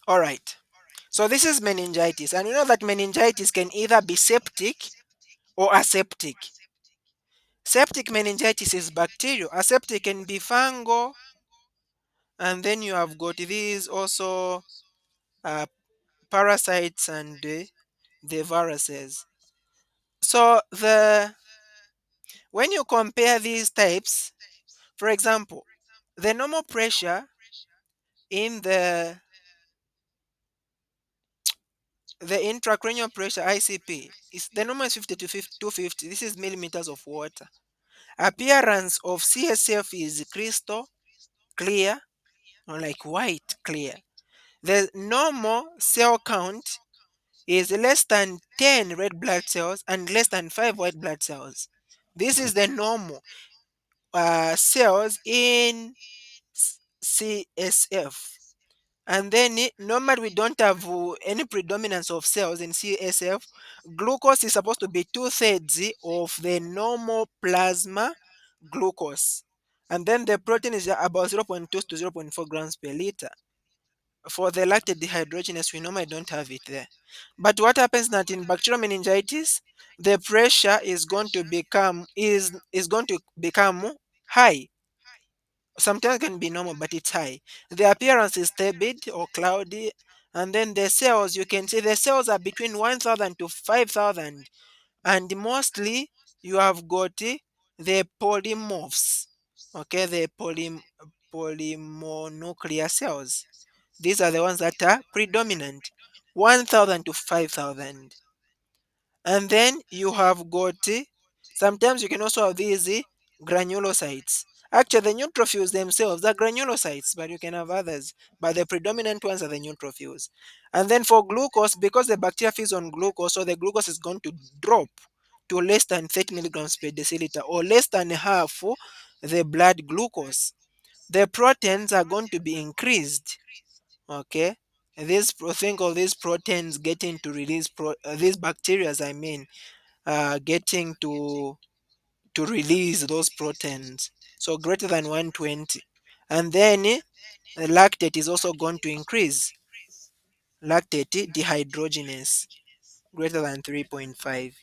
All right. So this is meningitis, and we know that meningitis can either be septic or aseptic. Septic meningitis is bacterial. Aseptic can be fungal, and then you have got these also uh, parasites and the viruses. So when you compare these types, for example, the normal pressure in the intracranial pressure ICP is the normal is 50 to 250. This is millimeters of water. Appearance of CSF is crystal clear or like white clear. The normal cell count is less than 10 red blood cells and less than 5 white blood cells. This is the normal cells in CSF. And then normally we don't have any predominance of cells in CSF. Glucose is supposed to be two-thirds of the normal plasma glucose. And then the protein is about zero point 0.2 to zero point 0.4 grams per liter. For the lactate dehydrogenase, we normally don't have it there. But what happens that in bacterial meningitis, the pressure is going to become high. Sometimes it can be normal, but it's high. The appearance is turbid or cloudy, and then the cells, you can see the cells are between 1,000 to 5,000, and mostly you have got the polymorphs, okay, the polymonuclear cells. These are the ones that are predominant, 1,000 to 5,000. And then you have got sometimes you can also have these granulocytes. Actually, the neutrophils themselves are granulocytes, but you can have others. But the predominant ones are the neutrophils. And then for glucose, because the bacteria feeds on glucose, so the glucose is going to drop to less than 30 milligrams per deciliter or less than half the blood glucose. The proteins are going to be increased. Okay, think of these proteins getting to release these bacteria, I mean, getting to release those proteins, so greater than 120. And then the lactate is also going to increase, lactate dehydrogenase greater than 3.5.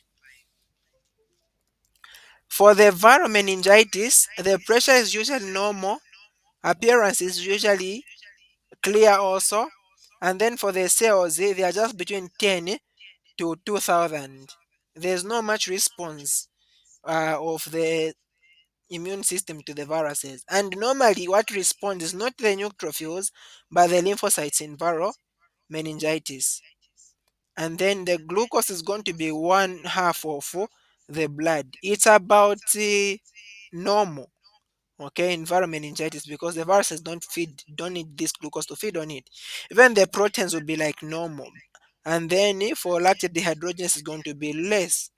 For the viral meningitis, the pressure is usually normal, appearance is usually clear also, and then for the cells, they are just between 10 to 2000. There's not much response of the immune system to the viruses. And normally, what responds is not the neutrophils, but the lymphocytes in viral meningitis. And then the glucose is going to be one half of the blood. It's about normal, okay, in viral meningitis because the viruses don't need this glucose to feed on it. Even the proteins will be like normal. And then for lactate dehydrogenase is going to be less.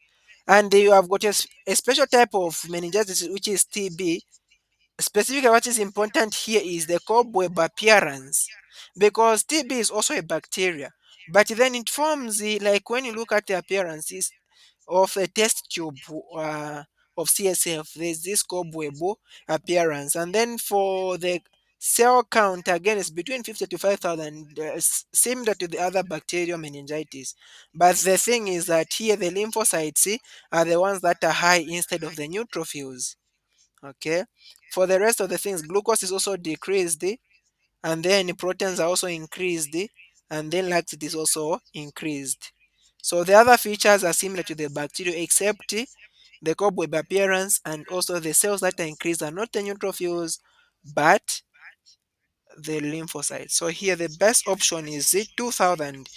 And you have got a special type of meningitis which is TB. Specifically, what is important here is the cobweb appearance because TB is also a bacteria, but then it forms like when you look at the appearances of a test tube of CSF, there's this cobweb appearance, and then for the cell count again is between 50 to 5,000, similar to the other bacterial meningitis. But the thing is that here the lymphocytes are the ones that are high instead of the neutrophils. Okay, for the rest of the things, glucose is also decreased, and then proteins are also increased, and then lactate is also increased. So the other features are similar to the bacteria except the cobweb appearance, and also the cells that are increased are not the neutrophils but the lymphocytes. So here the best option is 2000,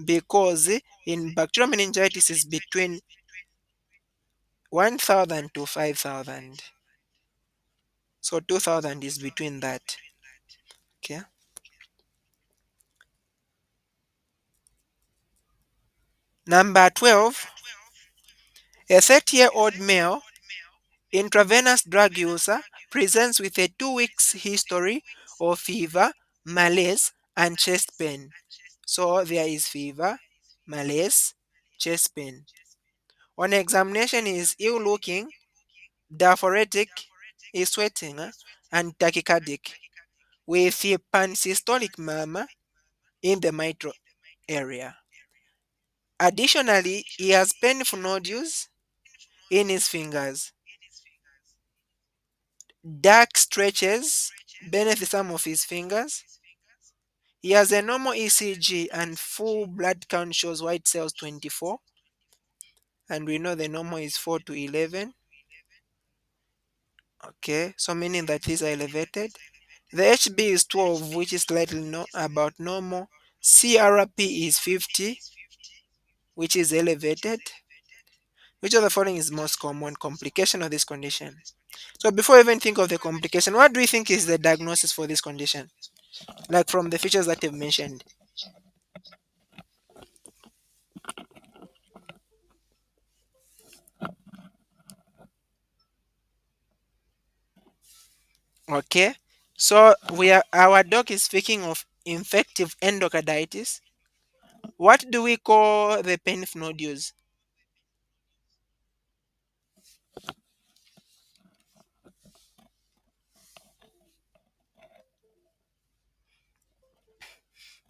because in bacterial meningitis is between 1000 to 5000. So 2000 is between that. Okay. Number 12, a 30-year-old male intravenous drug user presents with a 2 weeks history of fever, malaise, and chest pain. So there is fever, malaise, chest pain. On examination, he is ill looking, diaphoretic, is sweating, and tachycardic, with a pansystolic murmur in the mitral area. Additionally, he has painful nodules in his fingers, dark stretches beneath some of his fingers. He has a normal ECG and full blood count shows white cells 24, and we know the normal is 4 to 11. Okay, so meaning that these are elevated. The HB is 12, which is slightly about normal. CRP is 50, which is elevated. Which of the following is most common complication of this condition? So before we even think of the complication, what do you think is the diagnosis for this condition? Like from the features that you've mentioned. Okay. So our doc is speaking of infective endocarditis. What do we call the painful nodules?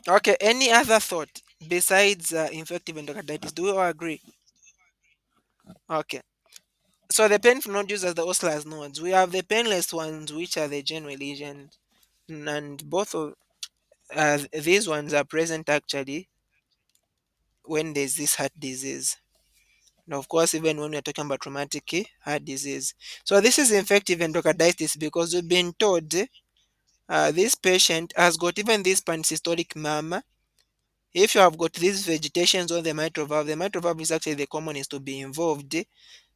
Okay, any other thought besides infective endocarditis? Do we all agree? Okay. So the painful nodules are the Osler's nodes. We have the painless ones, which are the general lesions, and both of these ones are present actually when there's this heart disease. And of course, even when we're talking about rheumatic heart disease. So this is infective endocarditis because we've been told this patient has got even this pansystolic murmur. If you have got these vegetations on the mitral valve is actually the commonest to be involved.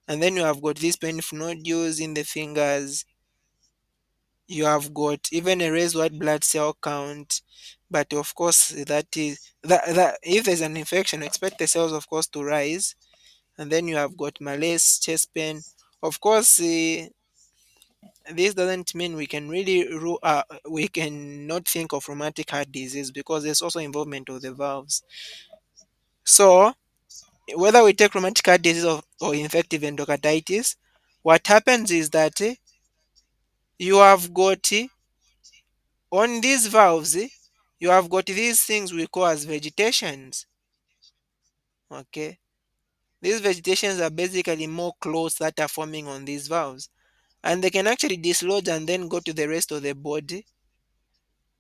And then you have got these painful nodules in the fingers. You have got even a raised white blood cell count. But of course, that if there's an infection, expect the cells, of course, to rise. And then you have got malaise, chest pain. Of course, this doesn't mean we can really we can not think of rheumatic heart disease because there's also involvement of the valves. So whether we take rheumatic heart disease or infective endocarditis, what happens is that you have got on these valves, you have got these things we call as vegetations. Okay, these vegetations are basically more clots that are forming on these valves, and they can actually dislodge and then go to the rest of the body.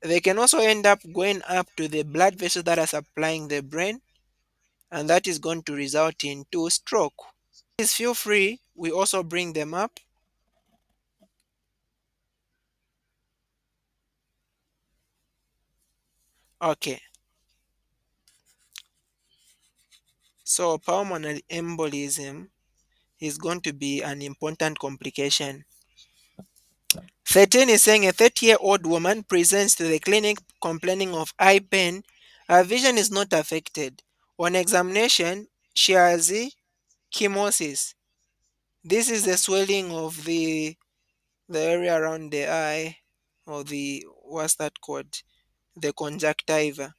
They can also end up going up to the blood vessels that are supplying the brain, and that is going to result into stroke. Please feel free, we also bring them up. Okay, so pulmonary embolism is going to be an important complication. 13 is saying a 30-year-old woman presents to the clinic complaining of eye pain. Her vision is not affected. On examination, she has chemosis. This is the swelling of the area around the eye, or the what's that called? The conjunctiva.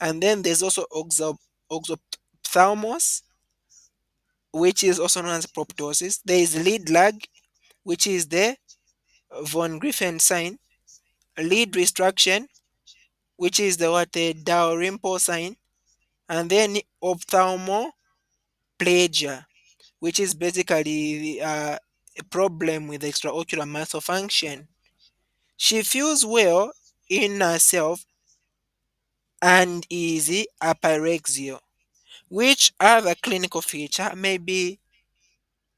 And then there's also oxophthalmos, which is also known as proptosis. There is lead lag, which is the von Griffen sign, lead restriction, which is the what the Dalrymple sign, and then ophthalmoplegia, which is basically a problem with extraocular muscle function. She feels well in herself and is apyrexia. Which other clinical feature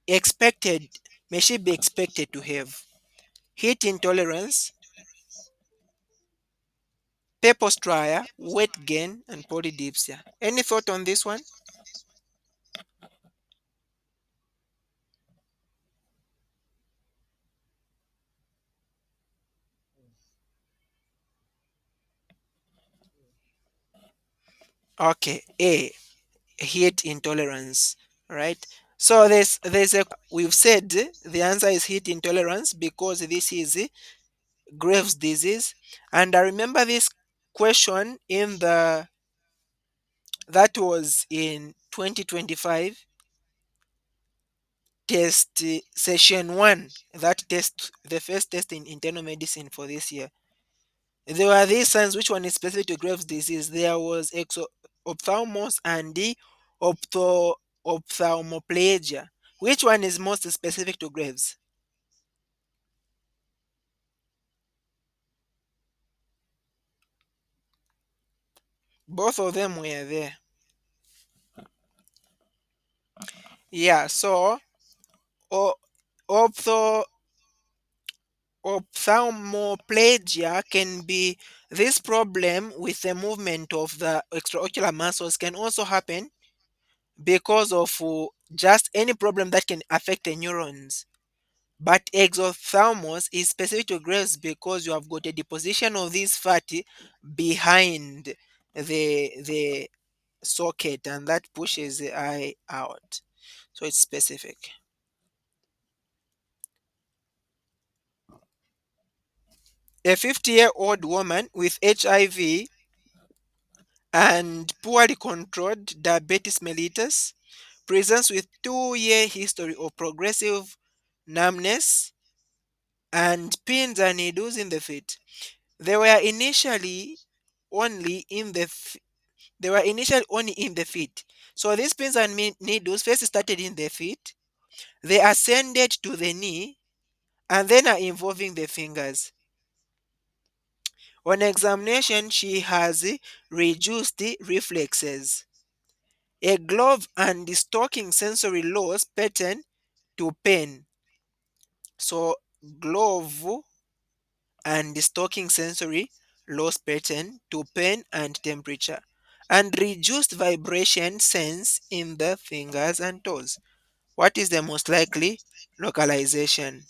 expected may she be expected to have? Heat intolerance, pepostria, weight gain, and polydipsia. Any thought on this one? Okay, A, heat intolerance, right? So there's a we've said the answer is heat intolerance because this is Graves' disease. And I remember this question in the that was in 2025 test session 1, that test, the first test in internal medicine for this year. There were these signs. Which one is specific to Graves' disease? There was ophthalmos and the ophthalmoplegia. Which one is most specific to Graves? Both of them were there. Yeah, so o- ophtho ophthalmoplegia can be this problem with the movement of the extraocular muscles, can also happen because of just any problem that can affect the neurons. But exophthalmos is specific to Graves because you have got a deposition of this fatty behind the socket, and that pushes the eye out. So it's specific. A 50-year-old woman with HIV and poorly controlled diabetes mellitus presents with 2-year history of progressive numbness and pins and needles in the feet. They were initially only in the they were initially only in the feet. So these pins and needles first started in the feet, they ascended to the knee, and then are involving the fingers. On examination, she has reduced reflexes, a glove and stocking sensory loss pattern to pain. So glove and stocking sensory loss pattern to pain and temperature, and reduced vibration sense in the fingers and toes. What is the most likely localization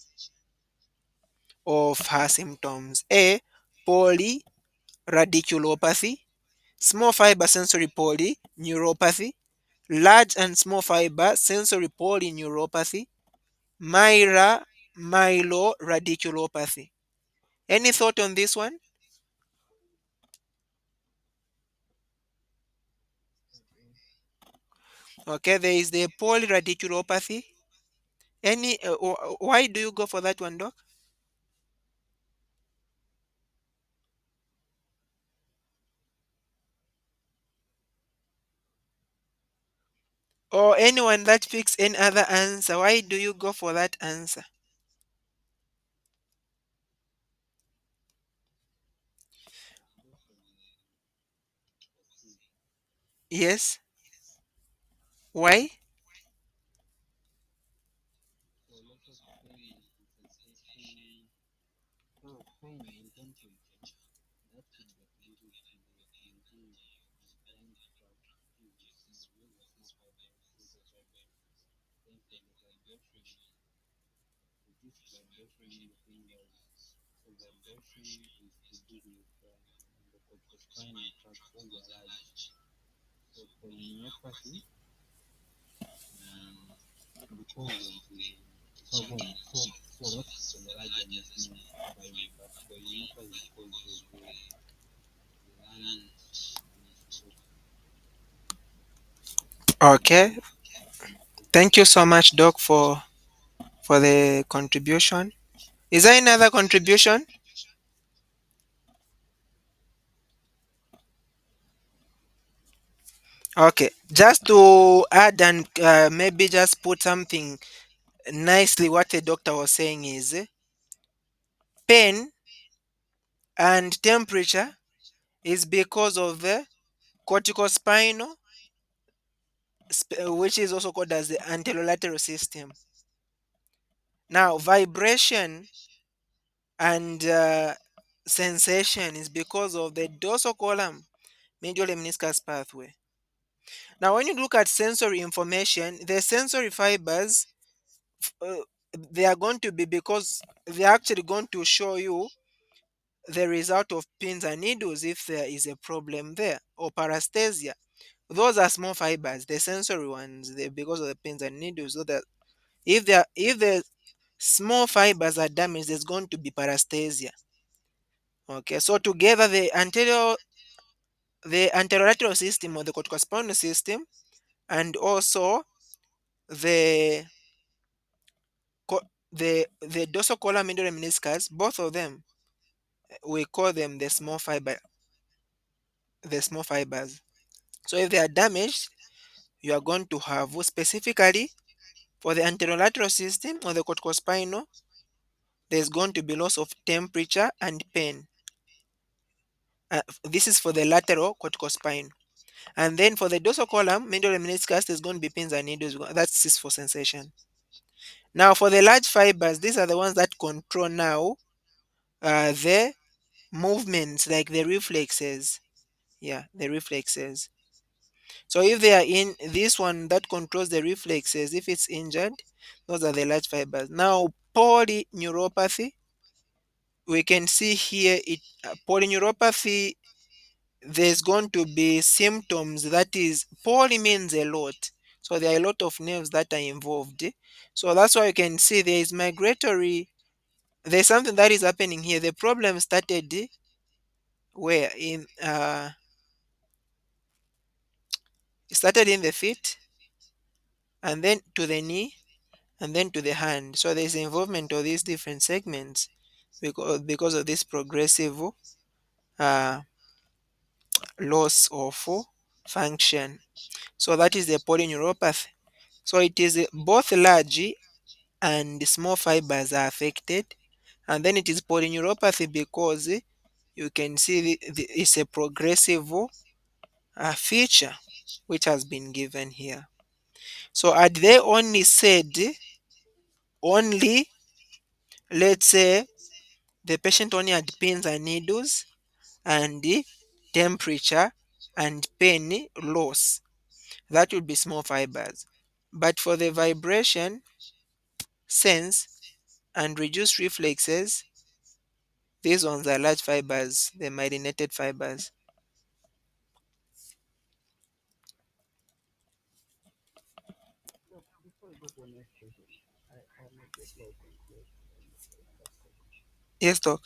of her symptoms? A, polyradiculopathy, small fiber sensory polyneuropathy, large and small fiber sensory polyneuropathy, Myra myeloradiculopathy. Any thought on this one? Okay, there is the polyradiculopathy. Why do you go for that one, doc? Or anyone that picks any other answer, why do you go for that answer? Yes. Why?
So a lot of pain is expecting a lot of pain and temperature. That could be attributed to the maintain blind spot with a small fiber sensor fiber. Then for the vibration, reduced vibration in the fingers. So vibration is to do with the corticospinal tract overrides. So polyneuropathy um, because of the thorax larger and small fiber, but polyneuropathy because of the lungs anisotrophy.
Okay. Thank you so much, doc, for the contribution. Is there another contribution? Okay. Just to add and maybe just put something nicely, what the doctor was saying is pain and temperature is because of the corticospinal which is also called as the anterolateral system. Now, vibration and sensation is because of the dorsal column medial lemniscus pathway. Now, when you look at sensory information, the sensory fibers, uh, they are going to be, because they're actually going to show you the result of pins and needles if there is a problem there, or paresthesia. Those are small fibers, the sensory ones, because of the pins and needles. So that if the small fibers are damaged, there's going to be paresthesia. Okay, so together the anterolateral system or the corticospinal system, and also the the dorsal column medial meniscus, both of them, we call them the small fibers. So if they are damaged, you are going to have, specifically for the anterolateral system or the corticospinal, there's going to be loss of temperature and pain. This is for the lateral corticospine. And then for the dorsal column medial meniscus, there's going to be pins and needles. That's is for sensation. Now for the large fibers, these are the ones that control now the movements, like the reflexes. Yeah, the reflexes. So if they are in this one that controls the reflexes, if it's injured, those are the large fibers. Now polyneuropathy, we can see here it polyneuropathy, there's going to be symptoms, that is, poly means a lot, so there are a lot of nerves that are involved. So that's why you can see there is migratory, there's something that is happening here. The problem started where in it started in the feet, and then to the knee, and then to the hand. So there's involvement of these different segments because of this progressive uh, loss of function. So that is the polyneuropathy. So it is both large and small fibers are affected, and then it is polyneuropathy because you can see it's a progressive feature which has been given here. So had they only said, only, let's say the patient only had pins and needles and the temperature and pain loss, that would be small fibers. But for the vibration, sense, and reduced reflexes, these ones are large fibers, the myelinated fibers.
So before we go to the next question, I'm a bit like confused on that question.
Yes, doc.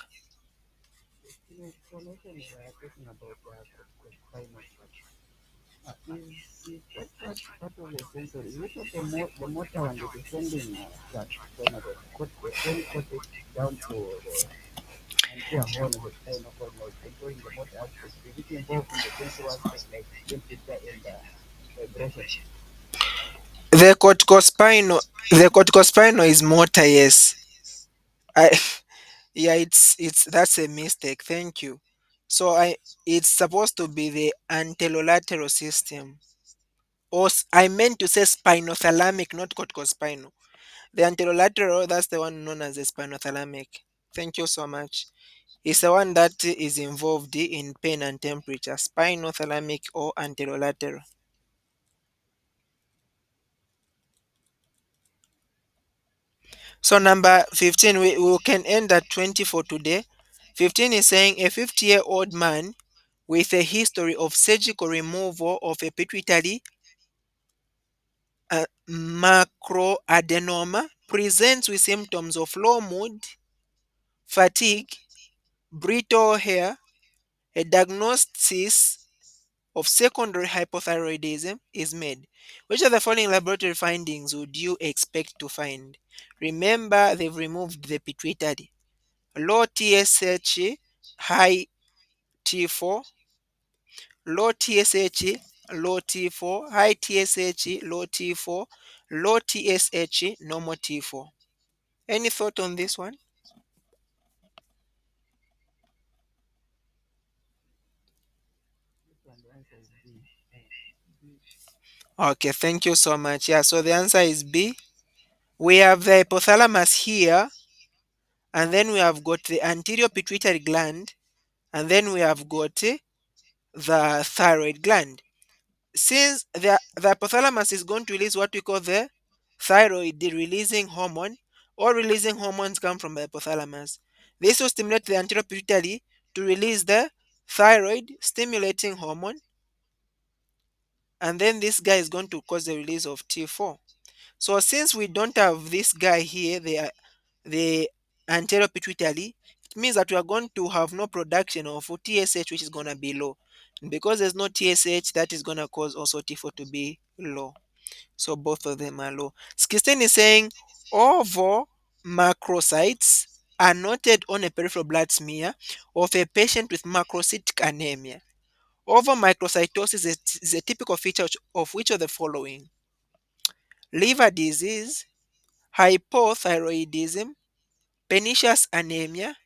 In your explanation, you were talking about the spinal part. Is that part of the sensory? Is it not the motor one that is sending that spinal cord, the brain cortex down to the anterior horn of the spinal cord, like controlling the motor aspect? Is it involved in the sensory aspect, like temperature and vibration?
The corticospinal is motor, yes. I yeah, it's that's a mistake. Thank you. So it's supposed to be the anterolateral system. I meant to say spinothalamic, not corticospinal. The anterolateral, that's the one known as the spinothalamic. Thank you so much. It's the one that is involved in pain and temperature, spinothalamic or anterolateral. So number 15, we can end at 20 for today. 15 is saying a 50-year-old man with a history of surgical removal of a pituitary macroadenoma presents with symptoms of low mood, fatigue, brittle hair. A diagnosis of secondary hypothyroidism is made. Which of the following laboratory findings would you expect to find? Remember, they've removed the pituitary. Low TSH, high T4, low TSH, low T4, high TSH, low T4, low TSH, normal T4. Any thought on this one?
This one, the answer is B. B.
Okay, thank you so much. Yeah, so the answer is B. We have the hypothalamus here, and then we have got the anterior pituitary gland, and then we have got the thyroid gland. Since the hypothalamus is going to release what we call the thyroid releasing hormone, all releasing hormones come from the hypothalamus. This will stimulate the anterior pituitary to release the thyroid stimulating hormone, and then this guy is going to cause the release of T4. So since we don't have this guy here, the anterior pituitary, it means that we are going to have no production of TSH, which is going to be low. And because there's no TSH, that is going to cause also T4 to be low. So both of them are low. Skisten is saying ovo macrocytes are noted on a peripheral blood smear of a patient with macrocytic anemia. Ovomicrocytosis is a typical feature of which of the following? Liver disease, hypothyroidism, pernicious anemia,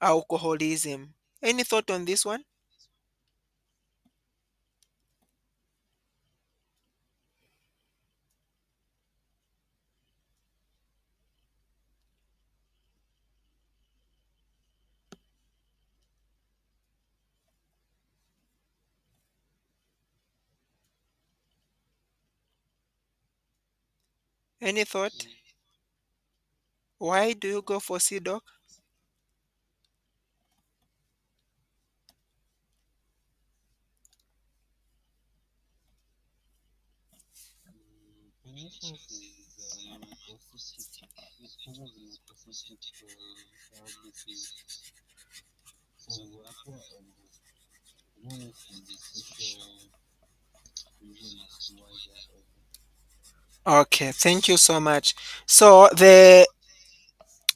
alcoholism. Any thought on this one? Any thought?
C.
Why do you go for C, doc?
Pernicious is macrocytic. It causes macrocytic heart disease. So hapo no need to be too sure reason as to why they are over.
Okay, thank you so much. So the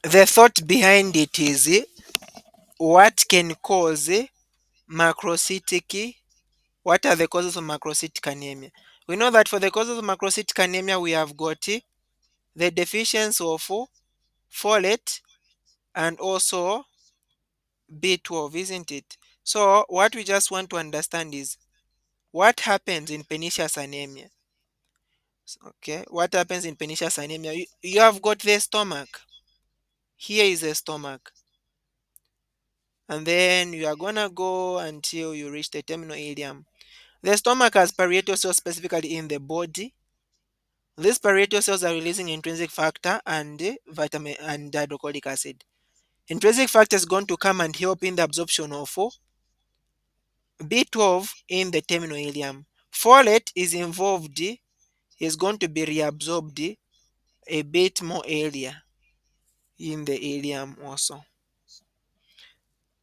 thought behind it is what can cause macrocytic? What are the causes of macrocytic anemia? We know that for the causes of macrocytic anemia, we have got the deficiency of folate and also B12, isn't it? So what we just want to understand is what happens in pernicious anemia. Okay, what happens in pernicious anemia? You have got the stomach. Here is the stomach, and then you are gonna go until you reach the terminal ileum. The stomach has parietal cells specifically in the body. These parietal cells are releasing intrinsic factor and vitamin and hydrochloric acid. Intrinsic factor is going to come and help in the absorption of B12 in the terminal ileum. Folate is involved, is going to be reabsorbed a bit more earlier in the ileum also.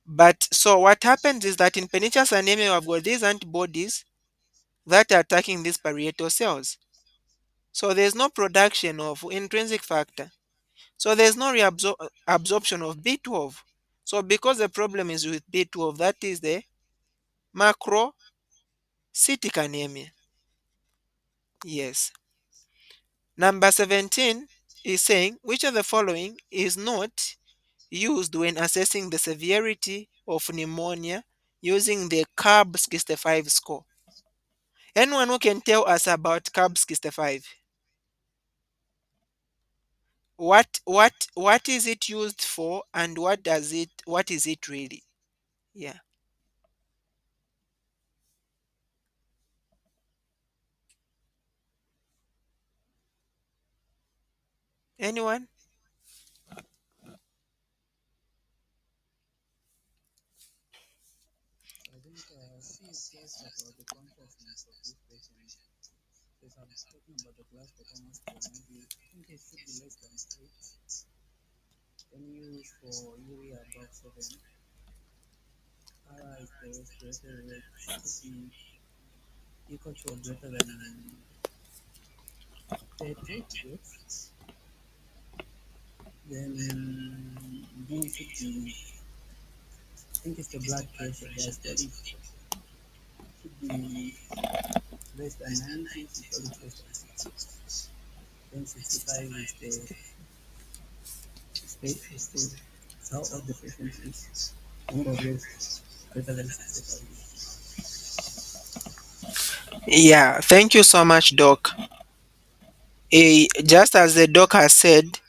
But so what happens is that in pernicious anemia, you have got these antibodies that are attacking these parietal cells. So there's no production of intrinsic factor. So there's no absorption of B12. So because the problem is with B12, that is the macrocytic anemia. Yes. Number 17 is saying which of the following is not used when assessing the severity of pneumonia using the CARB 65 score. Anyone who can tell us about CARB 65? What is it used for and what is it really? Yeah. Anyone?
I think C is just about the consciousness of this patient. Because I'm talking about the class performance score, maybe I think it should be less than 8. Then use for urea above 7. R is the respiratory rate should be equal to or greater than 30. Yes. Then B should be, I think it's the blood pressure. They studied should be less than 90. Systolic less than 60. Then 65 is the state is the how old the patient is. Number of years greater than 65 years.
Yeah, thank you so much, Doc. Just as the doc has said,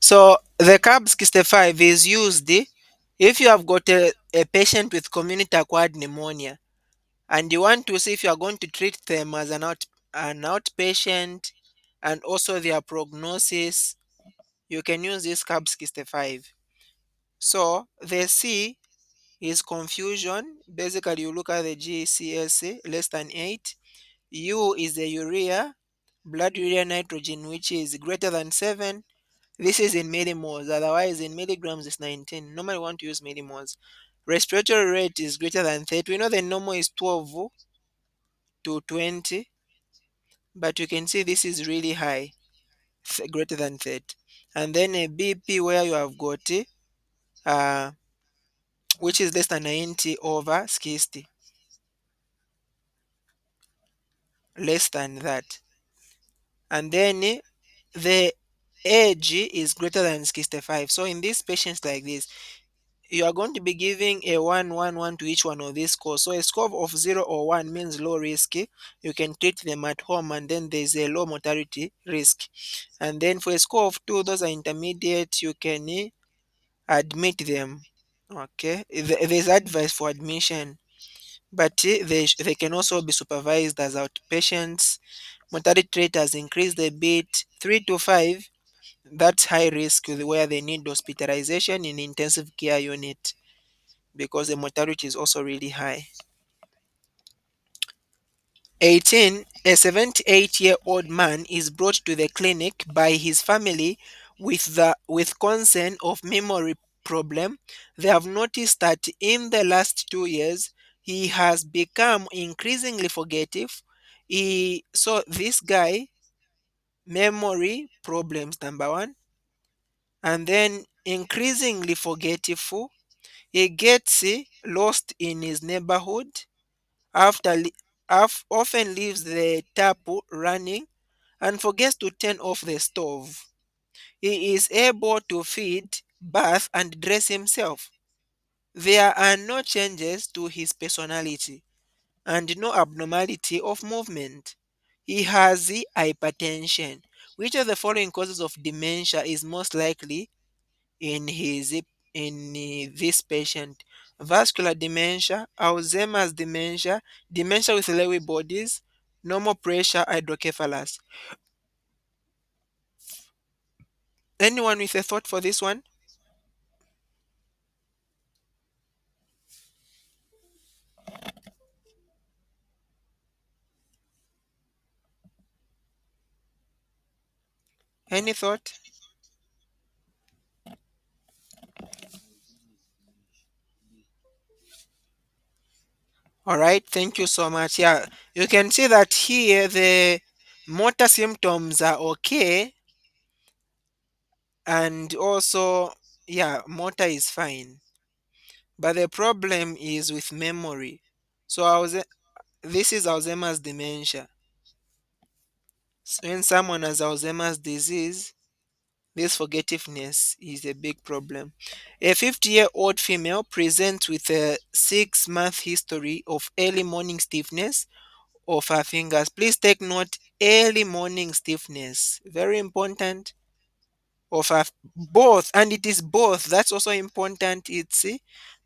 so the CAB 65 is used if you have got a patient with community acquired pneumonia and you want to see if you are going to treat them as an outpatient and also their prognosis, you can use this CAB 65. So the C is confusion. Basically, you look at the GCS less than 8. U is the urea, blood urea nitrogen, which is greater than 7. This is in millimoles, otherwise in milligrams is 19. Normally we want to use millimoles. Respiratory rate is greater than 30. We know the normal is 12 to 20, but you can see this is really high, greater than 30. And then a BP where you have got uh, which is less than 90 over 60, less than that. And then the age is greater than 65. So in these patients like this, you are going to be giving a 1 1 1 to each one of these scores. So a score of 0 or 1 means low risk. You can treat them at home and then there's a low mortality risk. And then for a score of 2, those are intermediate, you can admit them. Okay, there's advice for admission, but they can also be supervised as outpatients. Mortality rate has increased a bit. 3 to 5, that's high risk where they need hospitalization in intensive care unit because the mortality is also really high. 18. A 78-year-old man is brought to the clinic by his family with concern of memory problem. They have noticed that in the last 2 years he has become increasingly forgetful. So this guy, memory problems number one, and then increasingly forgetful. He gets lost in his neighborhood after often leaves the tap running and forgets to turn off the stove. He is able to feed, bath, and dress himself. There are no changes to his personality and no abnormality of movement. He has the hypertension. Which of the following causes of dementia is most likely in this patient? Vascular dementia, Alzheimer's dementia, dementia with Lewy bodies, normal pressure, hydrocephalus. Anyone with a thought for this one? Any thought?
Alzheimer's dementia. B.
All right, thank you so much. Yeah, you can see that here the motor symptoms are okay, and also, yeah, motor is fine, but the problem is with memory. So this is Alzheimer's dementia. When someone has Alzheimer's disease, this forgetfulness is a big problem. A 50-year-old female presents with a 6-month history of early morning stiffness of her fingers. Please take note, early morning stiffness, very important, of her both, and it is both. That's also important. It's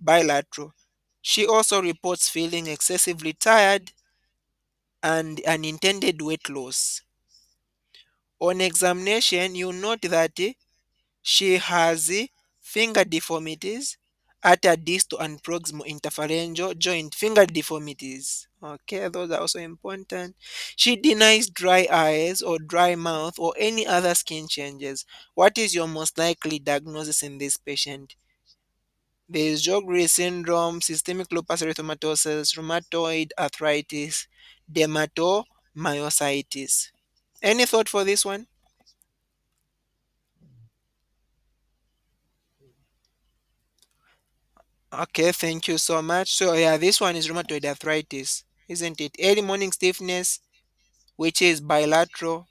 bilateral. She also reports feeling excessively tired and unintended weight loss. On examination, you note that she has finger deformities at a distal and proximal interphalangeal joint. Finger deformities. Okay, those are also important. She denies dry eyes or dry mouth or any other skin changes. What is your most likely diagnosis in this patient? There is Sjogren's syndrome, systemic lupus erythematosus, rheumatoid arthritis, dermatomyositis. Any thought for this one? Okay, thank you so much. So yeah, this one is rheumatoid arthritis, isn't it? Early morning stiffness, which is bilateral,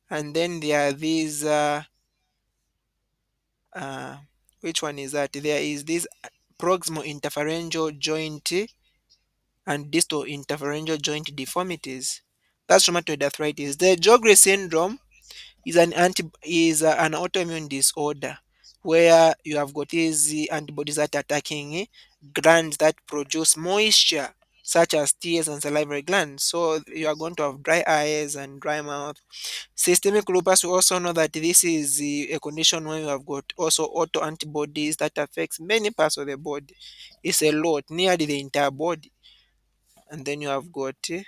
and then there are these uh which one is that? There is this proximal interphalangeal joint and distal interphalangeal joint deformities. That's rheumatoid arthritis. The Jogre syndrome is an autoimmune disorder where you have got these antibodies that are attacking glands that produce moisture, such as tears and salivary glands. So you are going to have dry eyes and dry mouth. Systemic lupus, we also know that this is a condition where you have got also autoantibodies that affects many parts of the body. It's a lot, nearly the entire body. And then you have got the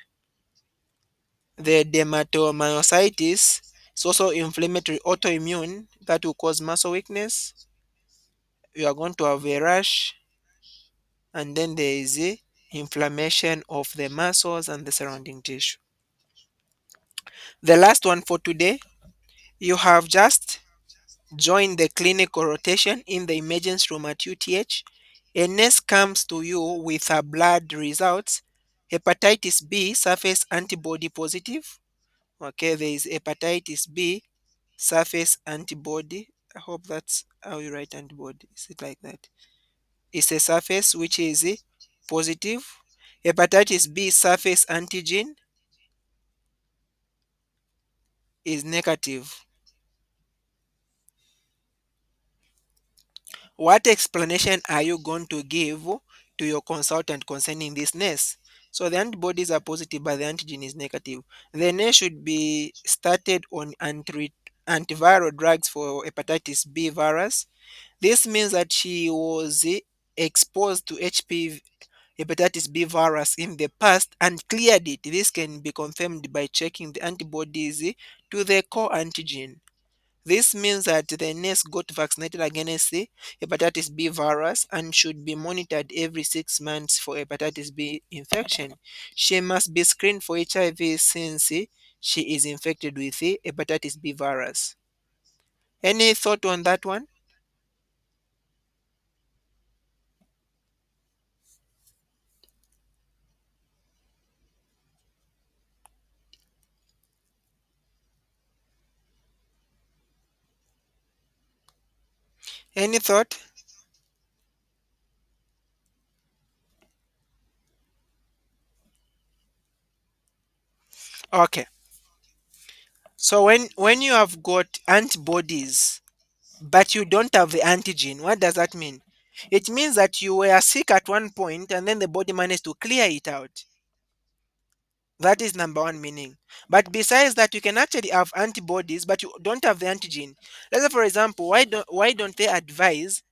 dermatomyositis. It's also inflammatory autoimmune that will cause muscle weakness. You are going to have a rash, and then there is a inflammation of the muscles and the surrounding tissue. The last one for today, you have just joined the clinical rotation in the emergency room at UTH. A nurse comes to you with her blood results. Hepatitis B surface antibody positive. Okay, there is hepatitis B surface antibody. I hope that's how you write antibody. Is it like that? It's a surface which is positive. Hepatitis B surface antigen is negative. What explanation are you going to give to your consultant concerning this nurse? So the antibodies are positive, but the antigen is negative. The nurse should be started on antiviral drugs for hepatitis B virus. This means that she was exposed to HPV hepatitis B virus in the past and cleared it. This can be confirmed by checking the antibodies to the core antigen. This means that the nurse got vaccinated against the hepatitis B virus and should be monitored every 6 months for hepatitis B infection. She must be screened for HIV since she is infected with the hepatitis B virus. Any thought on that one? Any thought? Okay. So when you have got antibodies but you don't have the antigen, what does that mean? It means that you were sick at one point and then the body managed to clear it out. That is number one meaning. But besides that, you can actually have antibodies, but you don't have the antigen. Let's say, for example, why don't they advise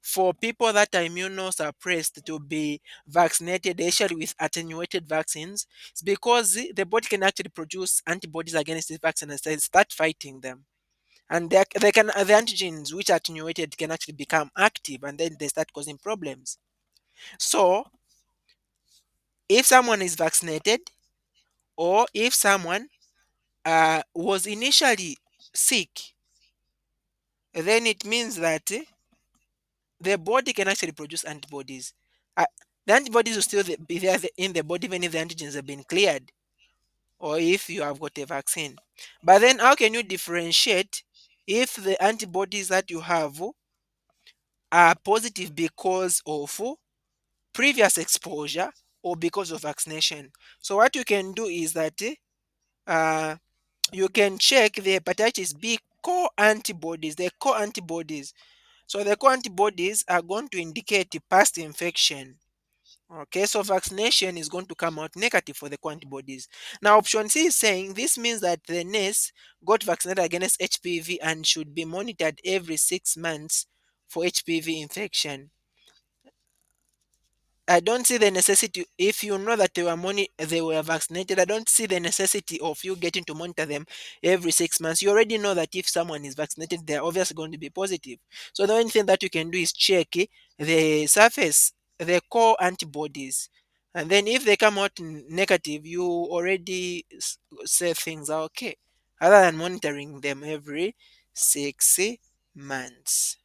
for people that are immunosuppressed to be vaccinated, especially with attenuated vaccines? It's because the body can actually produce antibodies against this vaccine and start fighting them. And the antigens which are attenuated can actually become active, and then they start causing problems. So if someone is vaccinated, or if someone was initially sick, then it means that the body can actually produce antibodies. Uh, the antibodies will still be there in the body even if the antigens have been cleared, or if you have got a vaccine. But then, how can you differentiate if the antibodies that you have are positive because of previous exposure or because of vaccination? So, what you can do is that uh, you can check the hepatitis B core antibodies, the core antibodies. So the core antibodies are going to indicate the past infection. Okay, so vaccination is going to come out negative for the core antibodies. Now, option C is saying this means that the nurse got vaccinated against HPV and should be monitored every 6 months for HPV infection. I don't see the necessity if you know that they were vaccinated. I don't see the necessity of you getting to monitor them every 6 months. You already know that if someone is vaccinated, they're obviously going to be positive. So the only thing that you can do is check the surface, the core antibodies, and then if they come out negative, you already say things are okay, other than monitoring them every 6 months.